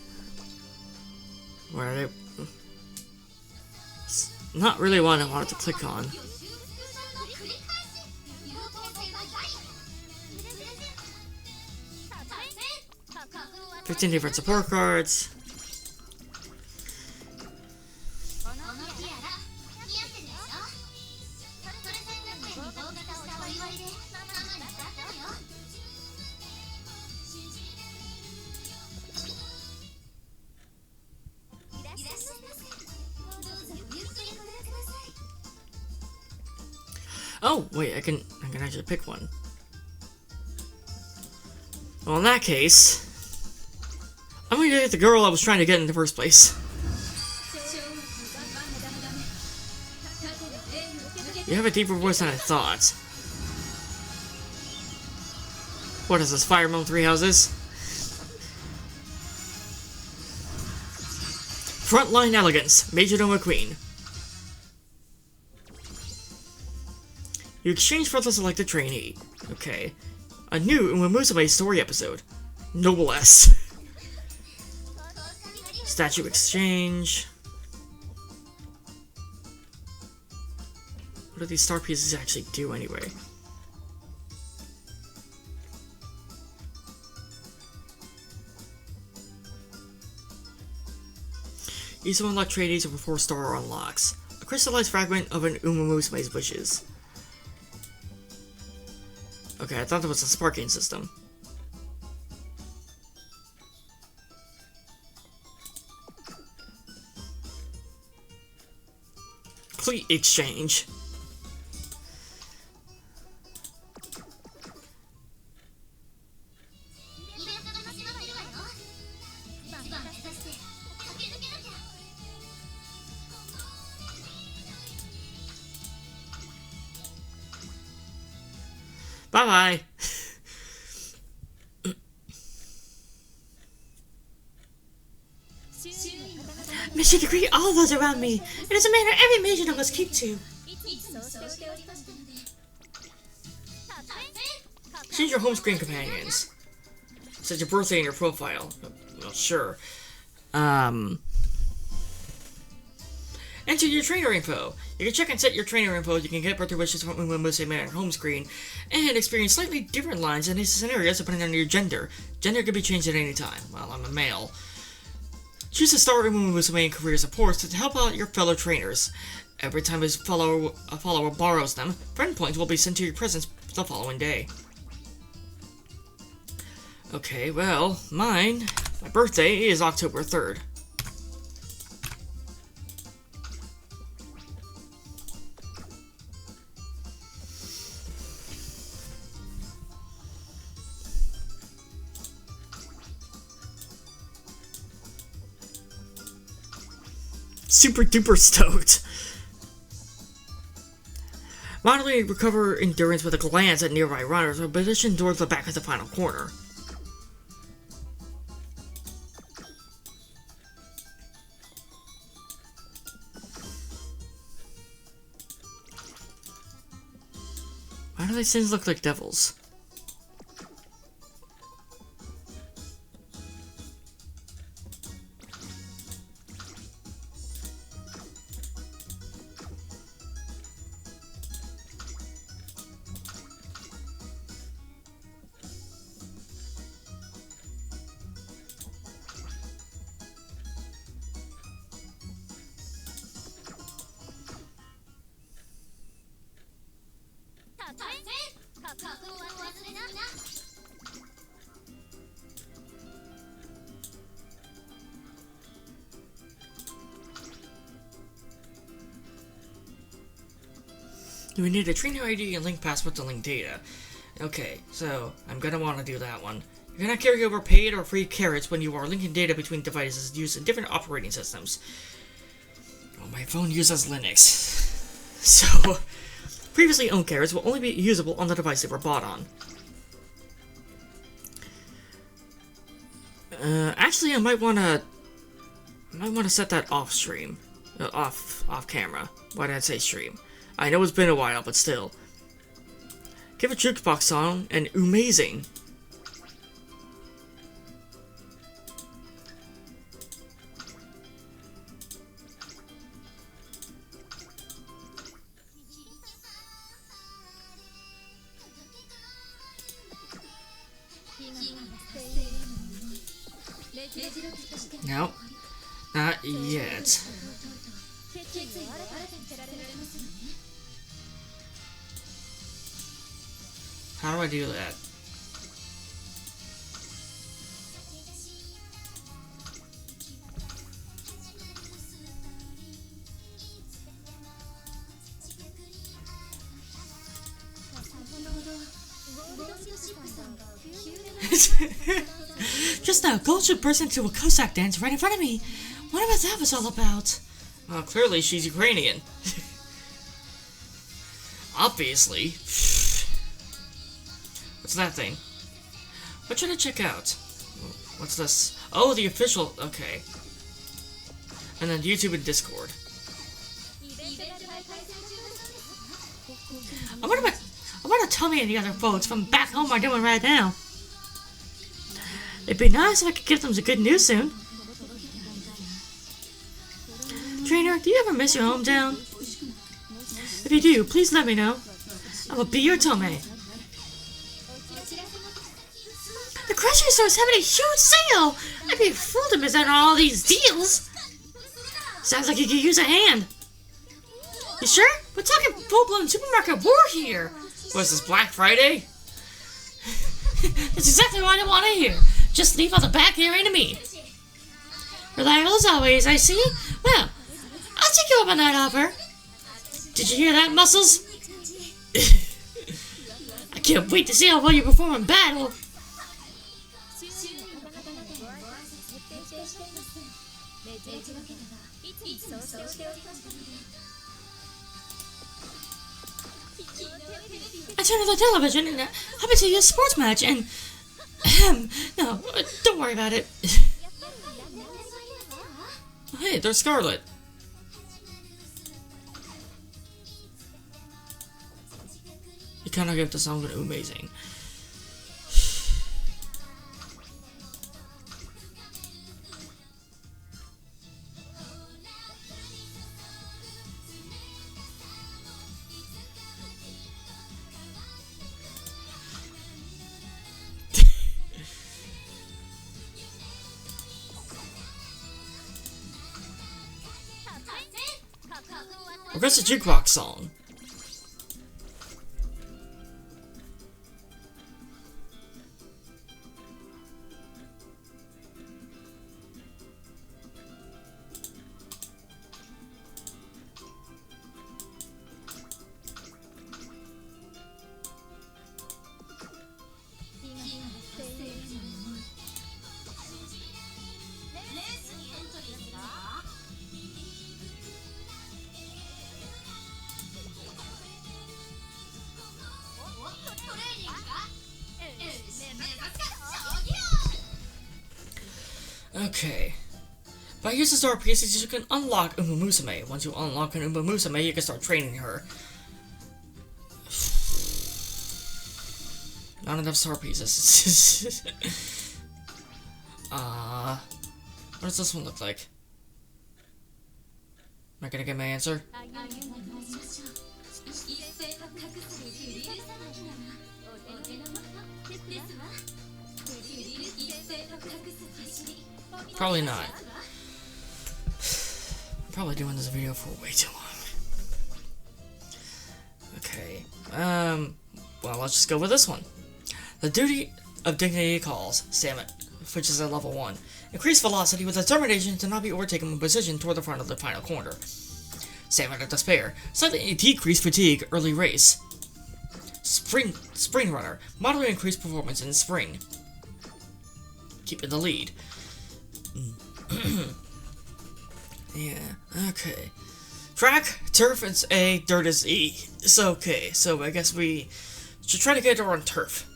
Where are they? It's not really what I wanted to click on. 15 different support cards. Oh, wait, I can actually pick one. Well, in that case, I'm gonna get the girl I was trying to get in the first place. You have a deeper voice than I thought. What is this, Fire Emblem Three Houses? Frontline Elegance, Majordome Queen. You exchange for the selected trainee. Okay. A new Umamusume story episode. Noblesse. Statue exchange. What do these star pieces actually do anyway? Each of unlocked trainees over 4-star unlocks. A crystallized fragment of an Umamusume's wishes. Okay, I thought that was a sparking system. Complete exchange. Bye-bye. Mission to greet all those around me. It is a manner every Majordome must keep to. Change your home screen companions. Set your birthday in your profile. Well, sure. Enter your trainer info. You can check and set your trainer info. You can get birthday wishes from Umamusume on your home screen, and experience slightly different lines in these scenarios depending on your gender. Gender can be changed at any time. Well, I'm a male. Choose a star Umamusume and career supports to help out your fellow trainers. Every time a follower borrows them, friend points will be sent to your presence the following day. Okay, well, my birthday is October 3rd. Super duper stoked. Moderately recover endurance with a glance at nearby runners or position towards the back of the final corner. Why do these things look like devils? You need a trainer ID and link password to link data. Okay, so I'm gonna want to do that one. You cannot carry over paid or free carrots when you are linking data between devices used in different operating systems. Oh, my phone uses Linux. So, previously owned carrots will only be usable on the device they were bought on. Actually, I might wanna set that off stream, off camera. Why did I say stream? I know it's been a while, but still. Give a jukebox song and amazing. No, not yet. How do I do that? Just now, Gold should burst into a Cossack dance right in front of me. What about that was all about? Well, clearly she's Ukrainian. Obviously. What's that thing? What should I check out? What's this? Oh, the official. Okay. And then YouTube and Discord. I wonder what Tommy and the other folks from back home are doing right now. It'd be nice if I could give them some good news soon. Trainer, do you ever miss your hometown? If you do, please let me know. I will be your Tomei. The grocery store is having a huge sale! I'd be a fool to miss out on all these deals! Sounds like you could use a hand. You sure? We're talking full-blown supermarket war here! What's this, Black Friday? That's exactly what I want to hear. Just leave all the back area to me. Reliable as always, I see. Well, I'll take you up on that offer. Did you hear that, Muscles? I can't wait to see how well you perform in battle. I turned on the television and happened to see a sports match and... no, don't worry about it. Hey, there's Scarlet. You cannot give the song an amazing. What's the jukebox song? Okay. By using star pieces, you can unlock Umamusume. Once you unlock an Umamusume, you can start training her. Not enough star pieces. What does this one look like? Am I gonna get my answer? Probably not. I'm probably doing this video for way too long. Okay. Well, let's just go with this one. The duty of dignity calls. Stamina, which is at level 1. Increase velocity with determination to not be overtaken when positioned toward the front of the final corner. Stamina to spare. Slightly decrease fatigue early race. Spring runner. Moderately increase performance in spring. Keep in the lead. Yeah, okay. Track, turf is A, dirt is E. So, okay, so I guess we should try to get her on turf.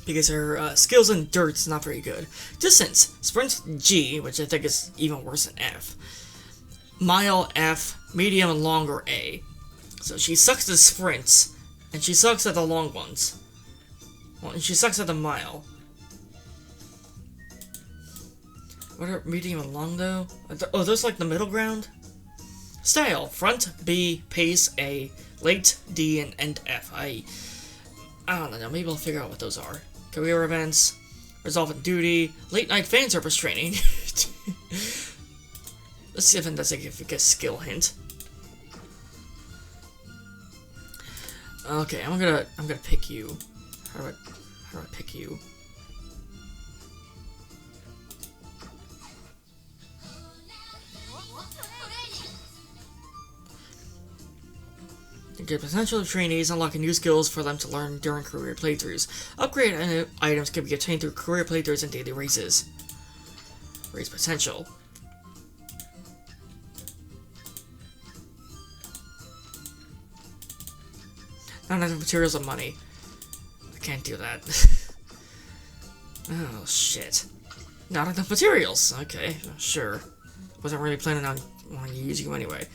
Because her skills in dirt's not very good. Distance, sprint G, which I think is even worse than F. mile F, medium and long or A. So she sucks at sprints, and she sucks at the long ones. Well, and she sucks at the mile. What are medium and long though? Oh, there's like the middle ground? Style, front B, pace A, late D, and end F. I don't know, maybe I'll figure out what those are. Career events, resolve and duty, late night fan service training. Let's see if that's a skill hint. Okay, I'm gonna pick you. How do I pick you? Get potential of trainees, unlocking new skills for them to learn during career playthroughs. Upgrade items can be obtained through career playthroughs and daily races. Raise potential. Not enough materials and money. I can't do that. Oh, shit. Not enough materials. Okay, sure. Wasn't really planning on using you anyway.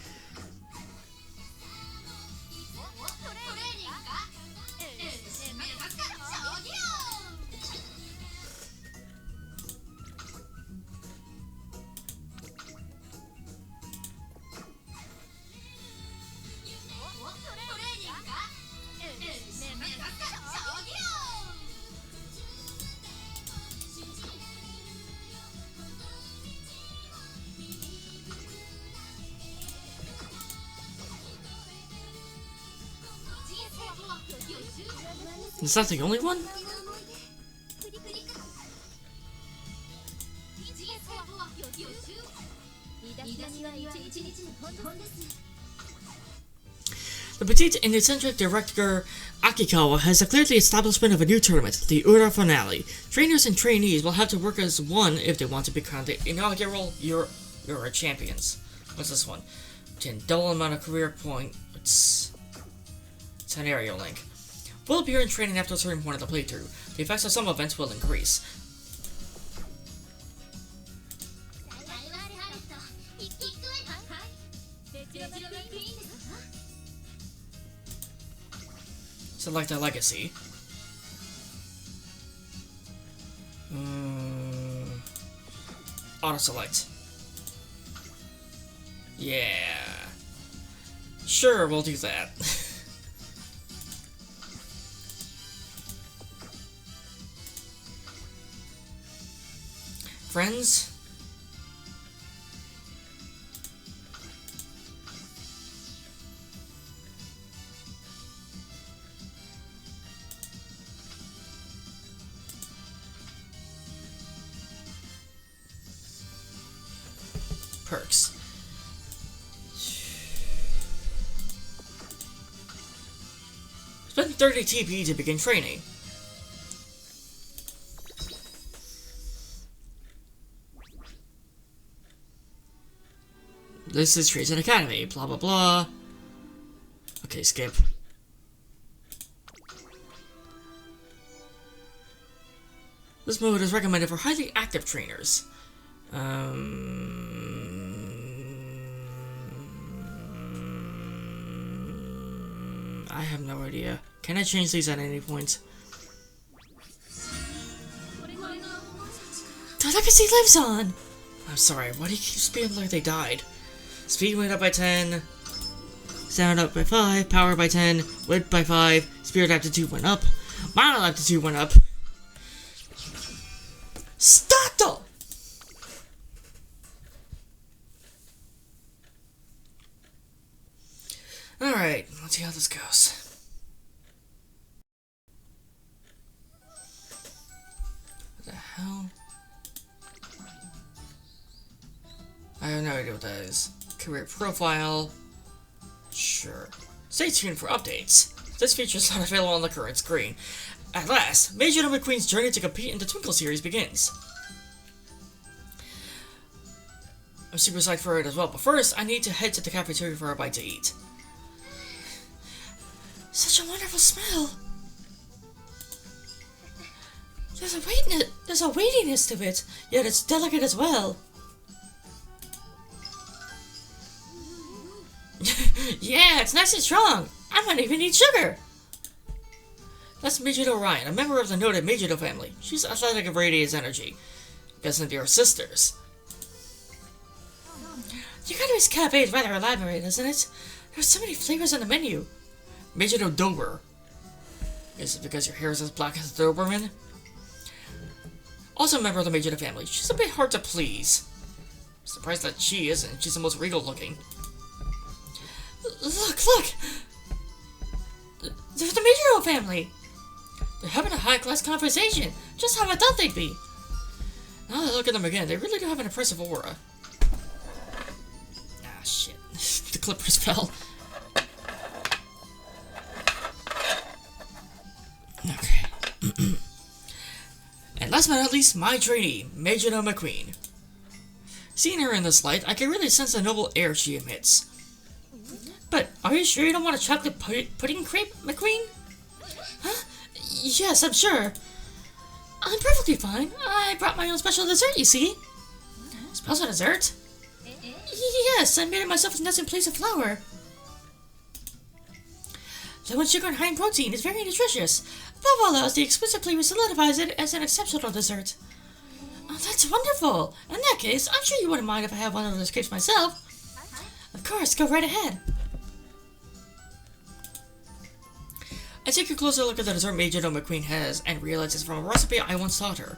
Is that the only one? The petite and eccentric director Akikawa has declared the establishment of a new tournament, the Ura Finale. Trainers and trainees will have to work as one if they want to become the inaugural Ura champions. What's this one? Obtain double amount of career point. It's an aerial link. Will appear in training after a certain point of the playthrough. The effects of some events will increase. Select a legacy. Auto select. Yeah. Sure, we'll do that. Friends? Perks. Spend 30 TP to begin training. This is Treason Academy, blah blah blah. Okay, skip. This mode is recommended for highly active trainers. I have no idea. Can I change these at any point? The legacy lives on! I'm sorry, why do you keep speaking like they died? Speed went up by 10, sound up by 5, power by 10, width by 5, spirit aptitude went up, mile aptitude went up. Stato! Alright, let's see how this goes. What the hell? I have no idea what that is. Career profile. Sure. Stay tuned for updates. This feature is not available on the current screen. At last, Major and McQueen's journey to compete in the Twinkle series begins. I'm super psyched for it as well, but first, I need to head to the cafeteria for a bite to eat. Such a wonderful smell. There's a weightiness to it, yet it's delicate as well. Yeah, it's nice and strong. I might even need sugar. That's Mijudo Ryan, a member of the noted Mijudo family. She's athletic and radiates energy. Guessing they're sisters. Your Academy's cafe is rather elaborate, isn't it? There are so many flavors on the menu. Mijudo Dober. Is it because your hair is as black as a Doberman? Also a member of the Mijudo family. She's a bit hard to please. Surprised that she isn't. She's the most regal looking. Look! There's the Mijudo family. They're having a high-class conversation, just how I thought they'd be. Now that I look at them again, they really do have an impressive aura. Ah, shit. The clippers fell. Okay. And last but not least, my trainee, Mijudo McQueen. Seeing her in this light, I can really sense the noble air she emits. But are you sure you don't want a chocolate pudding crepe, McQueen? Huh? Yes, I'm sure. I'm perfectly fine. I brought my own special dessert, you see. Special dessert? Yes, I made it myself with nuts in place of flour. Low in sugar and high in protein is very nutritious. Above all else, the exquisite flavor solidifies it as an exceptional dessert. Oh, that's wonderful. In that case, I'm sure you wouldn't mind if I have one of those crepes myself. Of course, go right ahead. I take a closer look at the dessert Mijudo McQueen has and realize it's from a recipe I once taught her.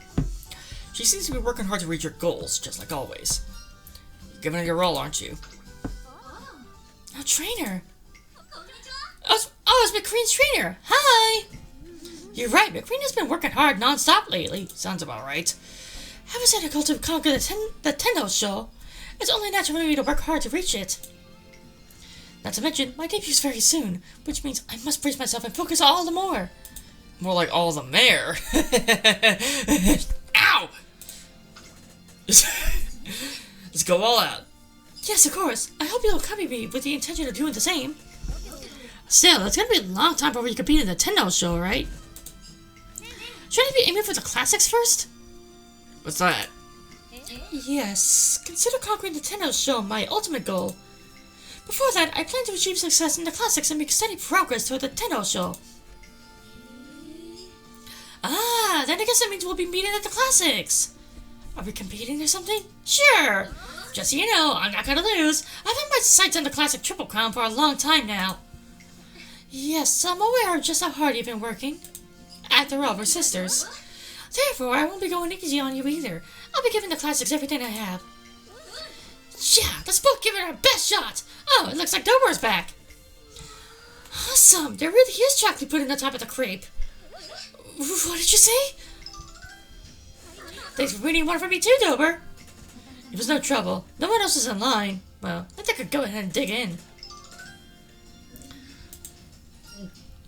She seems to be working hard to reach her goals, just like always. You're giving it your all, aren't you? Oh, trainer. It's McQueen's trainer. Hi. You're right, McQueen has been working hard non-stop lately. Sounds about right. Having set a goal to conquer the Tendo show, it's only natural for me to work hard to reach it. Not to mention, my debut's very soon, which means I must brace myself and focus all the more. More like all the mayor. Ow! Let's go all out. Yes, of course. I hope you'll accompany me with the intention of doing the same. Still, it's gonna be a long time before you compete in the Tendo show, right? Shouldn't you be aiming for the classics first? What's that? Yes, consider conquering the Tendo show my ultimate goal. Before that, I plan to achieve success in the classics and make steady progress toward the Tendo show. Ah, then I guess that means we'll be meeting at the classics. Are we competing or something? Sure. Just so you know, I'm not gonna lose. I've had my sights on the classic Triple Crown for a long time now. Yes, I'm aware of just how hard you've been working. After all, we're sisters. Therefore, I won't be going easy on you either. I'll be giving the classics everything I have. Yeah, let's both give it our best shot. Oh, it looks like Dober's back. Awesome, there really is chocolate pudding on top of the crepe. What did you say? Thanks for winning one for me too, Dober. It was no trouble. No one else is in line. Well, I think I could go ahead and dig in.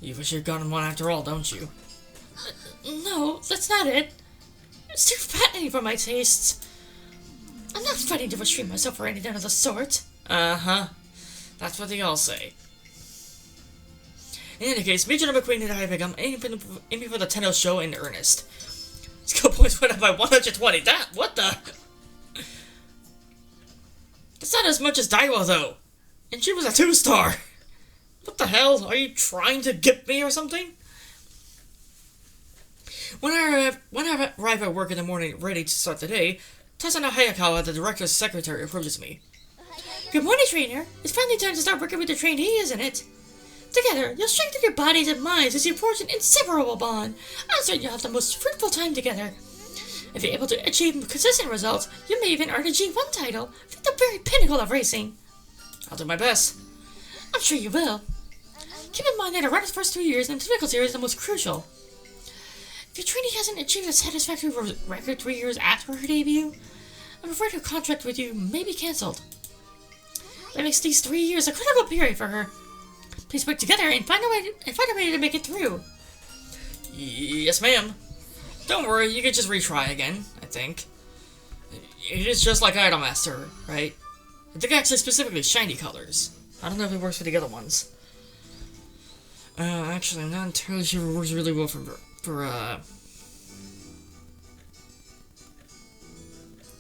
You wish you'd gotten one after all, don't you? No, that's not it. It's too fattening for my tastes. I'm not fighting to restrain myself or anything of the sort. Uh-huh. That's what they all say. In any case, Mijudo McQueen and I have become aiming for the Tendo show in earnest. Skill points went up by 120. What the? That's not as much as Daiwa, though. And she was a 2-star. What the hell? Are you trying to get me or something? When I arrive at work in the morning ready to start the day, Tasano Hayakawa, the director's secretary, approaches me. Good morning, trainer. It's finally time to start working with the trainee, isn't it? Together, you'll strengthen your bodies and minds as you forge an inseparable bond. I'm certain you'll have the most fruitful time together. If you're able to achieve consistent results, you may even earn a G1 title, at the very pinnacle of racing. I'll do my best. I'm sure you will. Keep in mind that a runner's first 3 years in the difficulty is the most crucial. If your trainee hasn't achieved a satisfactory record 3 years after her debut, I'm afraid her contract with you may be cancelled. That makes these 3 years a critical period for her. Please work together and find a way to make it through. Yes, ma'am. Don't worry, you can just retry again, I think. It is just like Idolmaster, right? I think actually specifically shiny colors. I don't know if it works for the other ones. Actually, I'm not entirely sure if it works really well for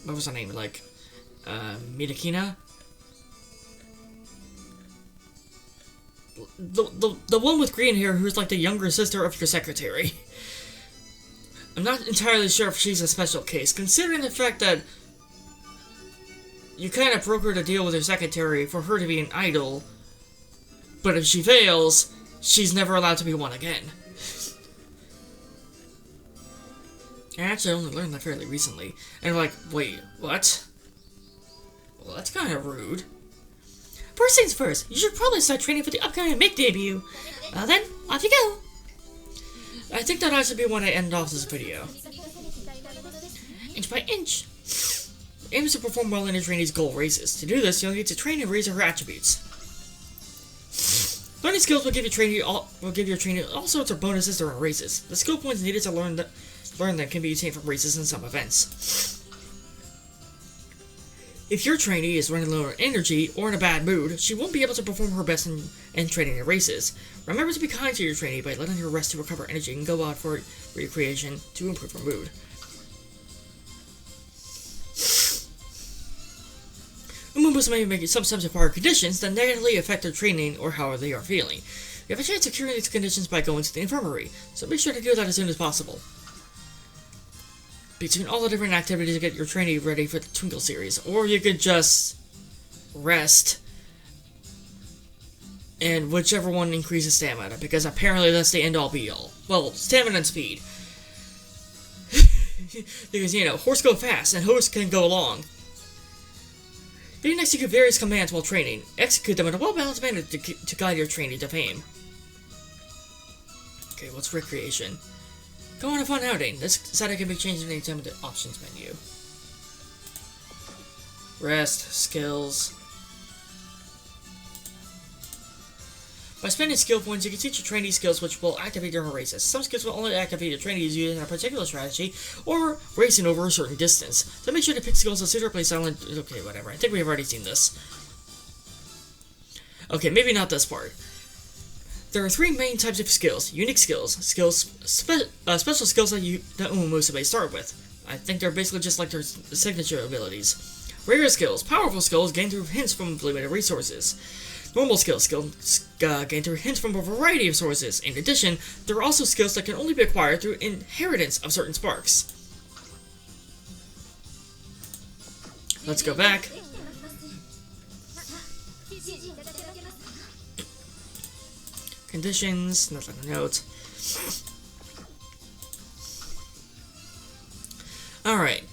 what was her name? Like, Midakina? The one with green hair who's like the younger sister of your secretary. I'm not entirely sure if she's a special case, considering the fact that you kind of brokered a deal with your secretary for her to be an idol, but if she fails, she's never allowed to be one again. I actually only learned that fairly recently, and I'm like, wait, what? Well, that's kind of rude. First things first, you should probably start training for the upcoming MIG debut. Well then, off you go. I think that should be when I end off this video. Inch by inch. Aim is to perform well in your trainee's goal races. To do this, you'll need to train and raise her attributes. Learning skills will give your trainee all sorts of bonuses during races. The skill points needed to learn that can be obtained from races and some events. If your trainee is running low on energy or in a bad mood, she won't be able to perform her best in training and races. Remember to be kind to your trainee by letting her rest to recover energy and go out for recreation to improve her mood. Umamusume may sometimes require conditions that negatively affect their training or how they are feeling. You have a chance of curing these conditions by going to the infirmary, so make sure to do that as soon as possible. Between all the different activities to get your trainee ready for the Twinkle series, or you could just rest, and whichever one increases stamina, because apparently that's the end-all be-all. Well, stamina and speed. Because, you know, horse go fast, and horse can go long. You can execute various commands while training. Execute them in a well-balanced manner to guide your trainee to fame. Okay, what's recreation? Go on a fun outing. This setting can be changed at any time with the options menu. Rest, skills. By spending skill points, you can teach your trainee skills which will activate during races. Some skills will only activate your trainees using a particular strategy or racing over a certain distance. So make sure to pick skills that suitably silent. Okay, whatever. I think we've already seen this. Okay, maybe not this part. There are three main types of skills: unique skills, special skills that Umamusume start with. I think they're basically just like their signature abilities. Rare skills, powerful skills gained through hints from limited resources. Normal skills, gained through hints from a variety of sources. In addition, there are also skills that can only be acquired through inheritance of certain sparks. Let's go back. Conditions, nothing to note. Alright.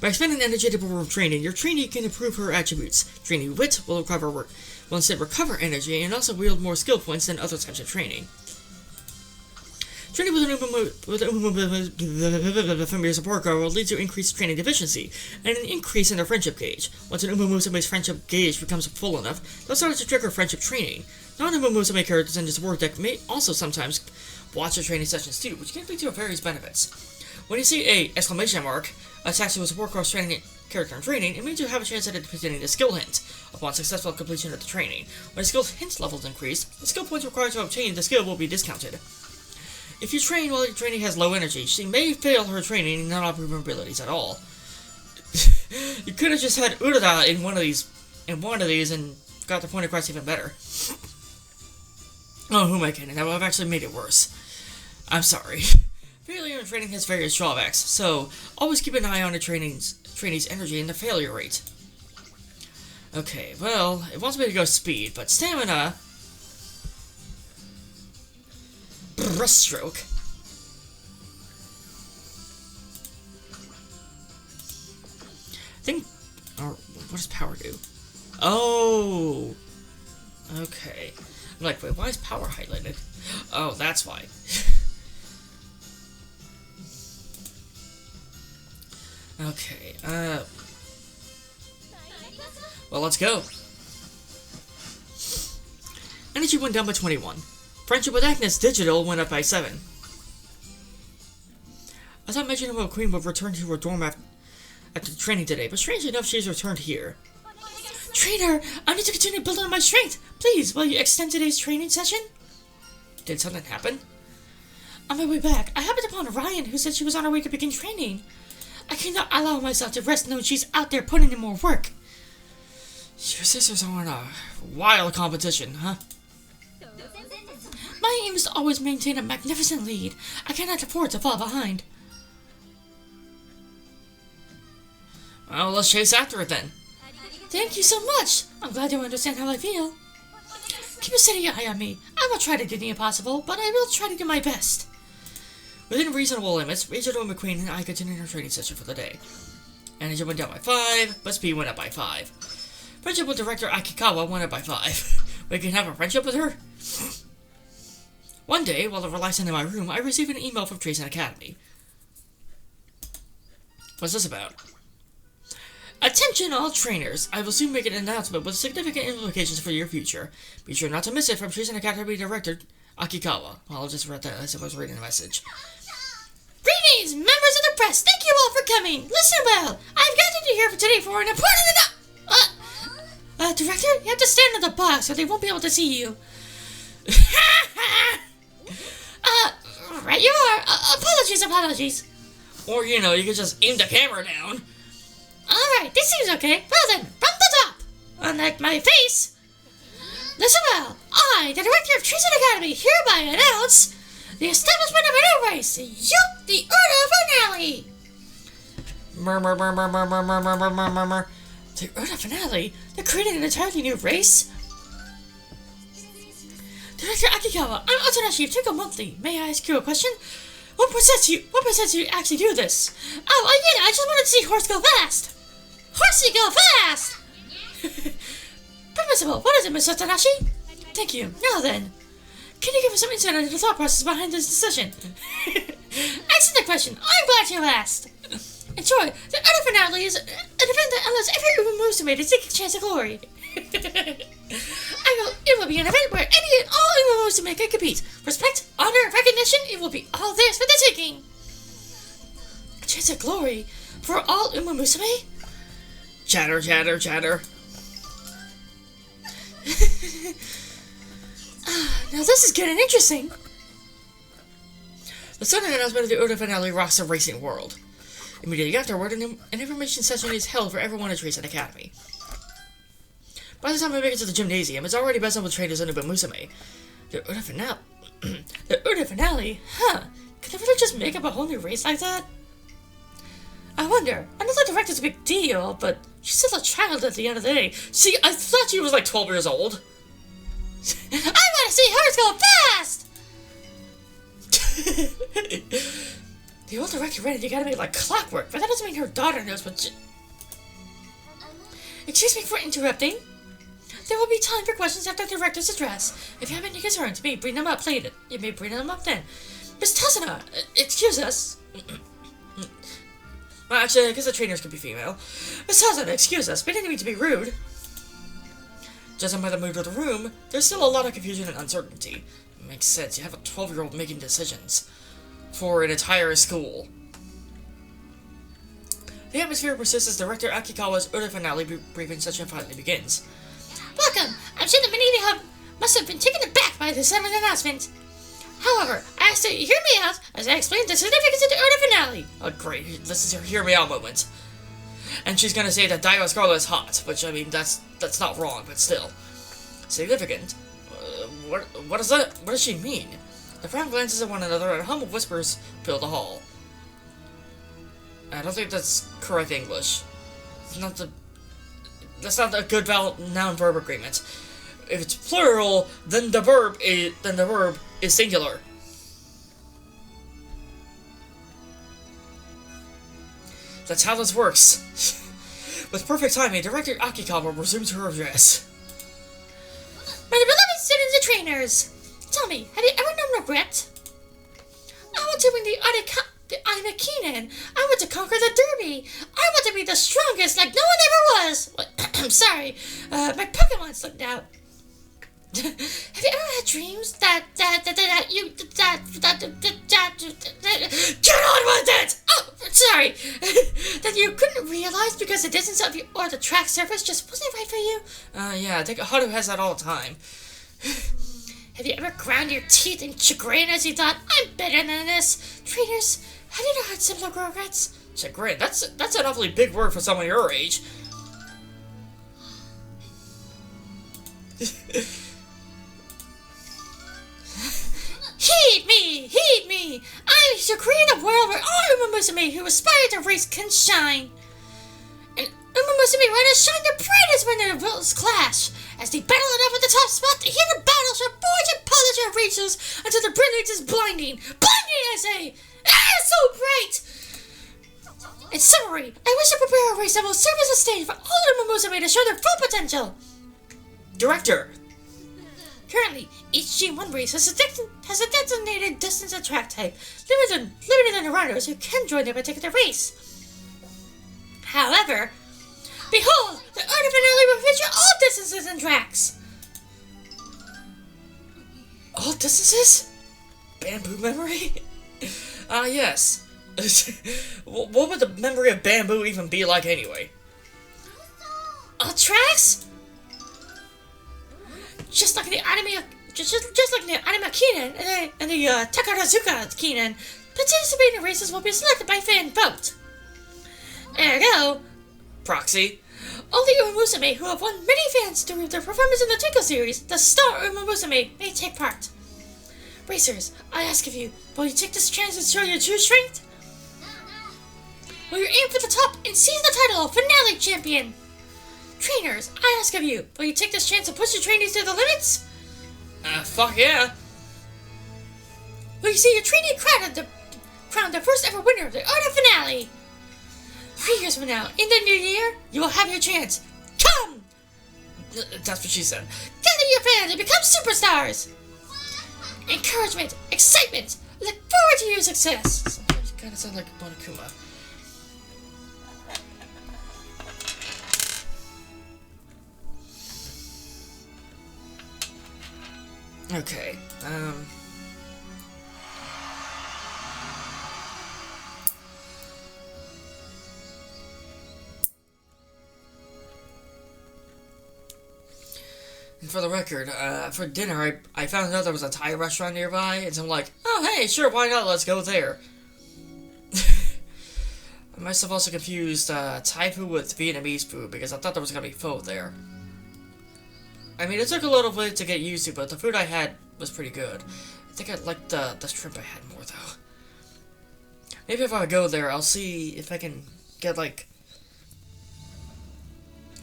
By spending energy to perform training, your trainee can improve her attributes. Trainee wit will instead recover energy and also wield more skill points than other types of training. Training with an Umamusume support guard will lead to increased training efficiency and an increase in their friendship gauge. Once an Umamusume's friendship gauge becomes full enough, they'll start to trigger friendship training. Non-Umamusume characters in the support deck may also sometimes watch the training sessions too, which can lead to various benefits. When you see a exclamation mark attached to a support guard's character in training, it means you have a chance at obtaining the skill hint upon successful completion of the training. When the skill hint levels increase, the skill points required to obtain the skill will be discounted. If you train while your trainee has low energy, she may fail her training and not improve her abilities at all. You could have just had Urada in one of these and got the point across even better. Oh, who am I kidding? That would have actually made it worse. I'm sorry. Failure in training has various drawbacks, so always keep an eye on the trainee's energy and the failure rate. Okay, well, it wants me to go speed, but stamina... Brushstroke. I think... Or, what does power do? Oh! Okay. I'm like, wait, why is power highlighted? Oh, that's why. Okay, well, let's go. Energy went down by 21. Friendship with Agnes Digital went up by 7. I thought Majordomo Queen would return to her dorm after training today, but strangely enough, she's returned here. Trainer, I need to continue building my strength. Please, will you extend today's training session? Did something happen? On my way back, I happened upon Ryan, who said she was on her way to begin training. I cannot allow myself to rest knowing she's out there putting in more work. Your sisters are in a wild competition, huh? My aim is to always maintain a magnificent lead. I cannot afford to fall behind. Well, let's chase after it then. Thank you so much. I'm glad you understand how I feel. Keep a steady eye on me. I will try to do the impossible, but I will try to do my best. Within reasonable limits, Rachel McQueen and I continued our training session for the day. Energy went down by 5, but speed went up by 5. Friendship with Director Akikawa went up by 5. We can have a friendship with her? One day, while relaxing in my room, I received an email from Trace Academy. What's this about? Attention all trainers! I will soon make an announcement with significant implications for your future. Be sure not to miss it from Trace Academy Director Akikawa. Well, I'll just read that as I was reading the message. Greetings, members of the press! Thank you all for coming! Listen well! I've gathered you here for today for an important Director, you have to stand in the box or they won't be able to see you. Right you are. Apologies. Or, you know, you could just aim the camera down. Alright, this seems okay. Well then, from the top, unlike my face. Listen well, I, the Director of Treason Academy, hereby announce the establishment of a new race, the Urda Finale. Murmur. The Urda Finale? They're creating an entirely new race? Director Akikawa, I'm Otonashi of Twinkle Monthly. May I ask you a question? What presents you to actually do this? Oh, yeah, I just wanted to see horse go fast. Horsey go fast! Permissible, what is it, Miss Otonashi? Thank you. Now then, can you give us some insight into the thought process behind this decision? Excellent question. I'm glad you asked. Enjoy. The Urda Finale is an event that allows every Umamusume to take a chance at glory. It will be an event where any and all Umamusume can compete. Respect, honor, recognition, it will be all theirs for the taking. A chance at glory for all Umamusume? Chatter. Now this is getting interesting. The sudden announcement of the Urda Finale rocks the racing world. Immediately afterward, an information session is held for everyone at Treason Academy. By the time we make it to the gymnasium, it's already buzzing with trainers in Umamusume. The Urda Finale? The Urda Finale? Huh. Can they really just make up a whole new race like that? I wonder. I know the director's a big deal, but she's still a child at the end of the day. See, I thought she was like 12 years old. I want to see hers go fast! The old director ran the academy like clockwork, but that doesn't mean her daughter knows what Excuse me for interrupting. There will be time for questions after the director's address. If you have any concerns, you may bring them up later. You may bring them up then. Miss Tasuna, excuse us. Well, actually, I guess the trainers could be female. Miss Tasuna, excuse us. We didn't mean to be rude. Judging by the mood of the room, there's still a lot of confusion and uncertainty. It makes sense. You have a 12-year-old making decisions for an entire school. The atmosphere persists as Director Akikawa's Urda Finale briefing session finally begins. Welcome! I'm sure the many of you must have been taken aback by this sudden announcement. However, I ask that you hear me out as I explain the significance of the Urda Finale. Oh, great. This is her hear me out moment. And she's gonna say that Daigo Scarlet is hot, which, I mean, that's not wrong, but still. Significant? What is that? What does she mean? The frown glances at one another and a hum of whispers fill the hall. I don't think that's correct English. That's not a good noun-verb agreement. If it's plural, then the verb is singular. That's how this works. With perfect timing, Director Akikawa resumes her address. My beloved students and trainers, tell me, have you ever known regret? I want to win the Imakinen. I want to conquer the Derby. I want to be the strongest like no one ever was. I'm sorry, my Pokemon slipped out. Have you ever had dreams that you Get on with it! Oh, sorry. That you couldn't realize because the distance of you or the track surface just wasn't right for you? Yeah, I think Haru has that all the time. Have you ever ground your teeth in chagrin as you thought, I'm better than this? Trainers, have you ever had similar regrets? Chagrin, that's an awfully big word for someone your age. Heed me! Heed me! I shall create a world where all Umamusume who aspire to race can shine. And Umamusume riders shine their brightest when their wills clash. As they battle it out at the top spot, the heat of battle shall forge and polish our races until the brilliance is blinding. Blinding, I say! Ah, so bright! In summary, I wish to prepare a race that will serve as a stage for all Umamusume to show their full potential. Director! Currently, each G1 race has a designated distance and track type, limited on riders who can join their particular race. However, behold, the Art of Finale will feature all distances and tracks. All distances? Bamboo memory? Yes. What would the memory of bamboo even be like anyway? All tracks? Just like the anime, just like the anime Keenan and the Takarazuka Keenan, participating races will be selected by fan vote. Ergo, Proxy? only Umamusume who have won many fans through their performance in the Twinkle series, the star Umamusume, may take part. Racers, I ask of you, will you take this chance and show your true strength? Will you aim for the top and seize the title of Finale Champion? Trainers, I ask of you, will you take this chance to push your trainees to the limits? Fuck yeah. Will you see your trainee crowned the first ever winner of the Art of Finale? 3 years from now, in the new year, you will have your chance. Come! That's what she said. Gather your fans and become superstars! Encouragement, excitement, look forward to your success! Sometimes you kinda sound like Monokuma. Okay, and for the record, for dinner, I found out there was a Thai restaurant nearby, and so I'm like, oh hey, sure, why not, let's go there. I must have also confused, Thai food with Vietnamese food, because I thought there was gonna be pho there. I mean, it took a little bit to get used to, but the food I had was pretty good. I think I liked the shrimp I had more, though. Maybe if I go there, I'll see if I can get, like...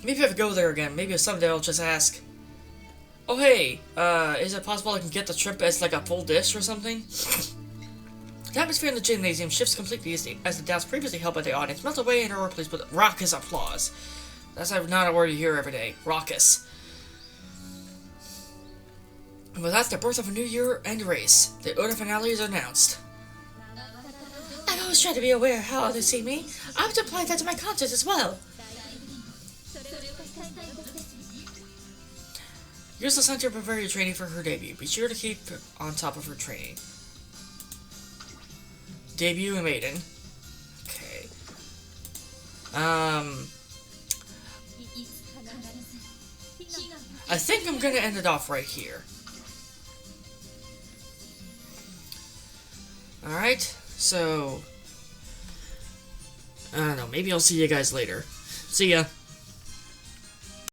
Maybe if I go there again, maybe someday I'll just ask... Oh, hey, is it possible I can get the shrimp as, like, a full dish or something? The atmosphere in the gymnasium shifts completely as the doubts previously held by the audience melt away and are replaced with raucous applause. That's not a word you hear every day. Raucous. And with that, the birth of a new year and race. The Oda finale is announced. I've always tried to be aware of how others see me. I have to apply that to my content as well. Use the sun to prepare your training for her debut. Be sure to keep on top of her training. Debut and maiden. Okay. I think I'm gonna end it off right here. Alright, so... I don't know, maybe I'll see you guys later. See ya.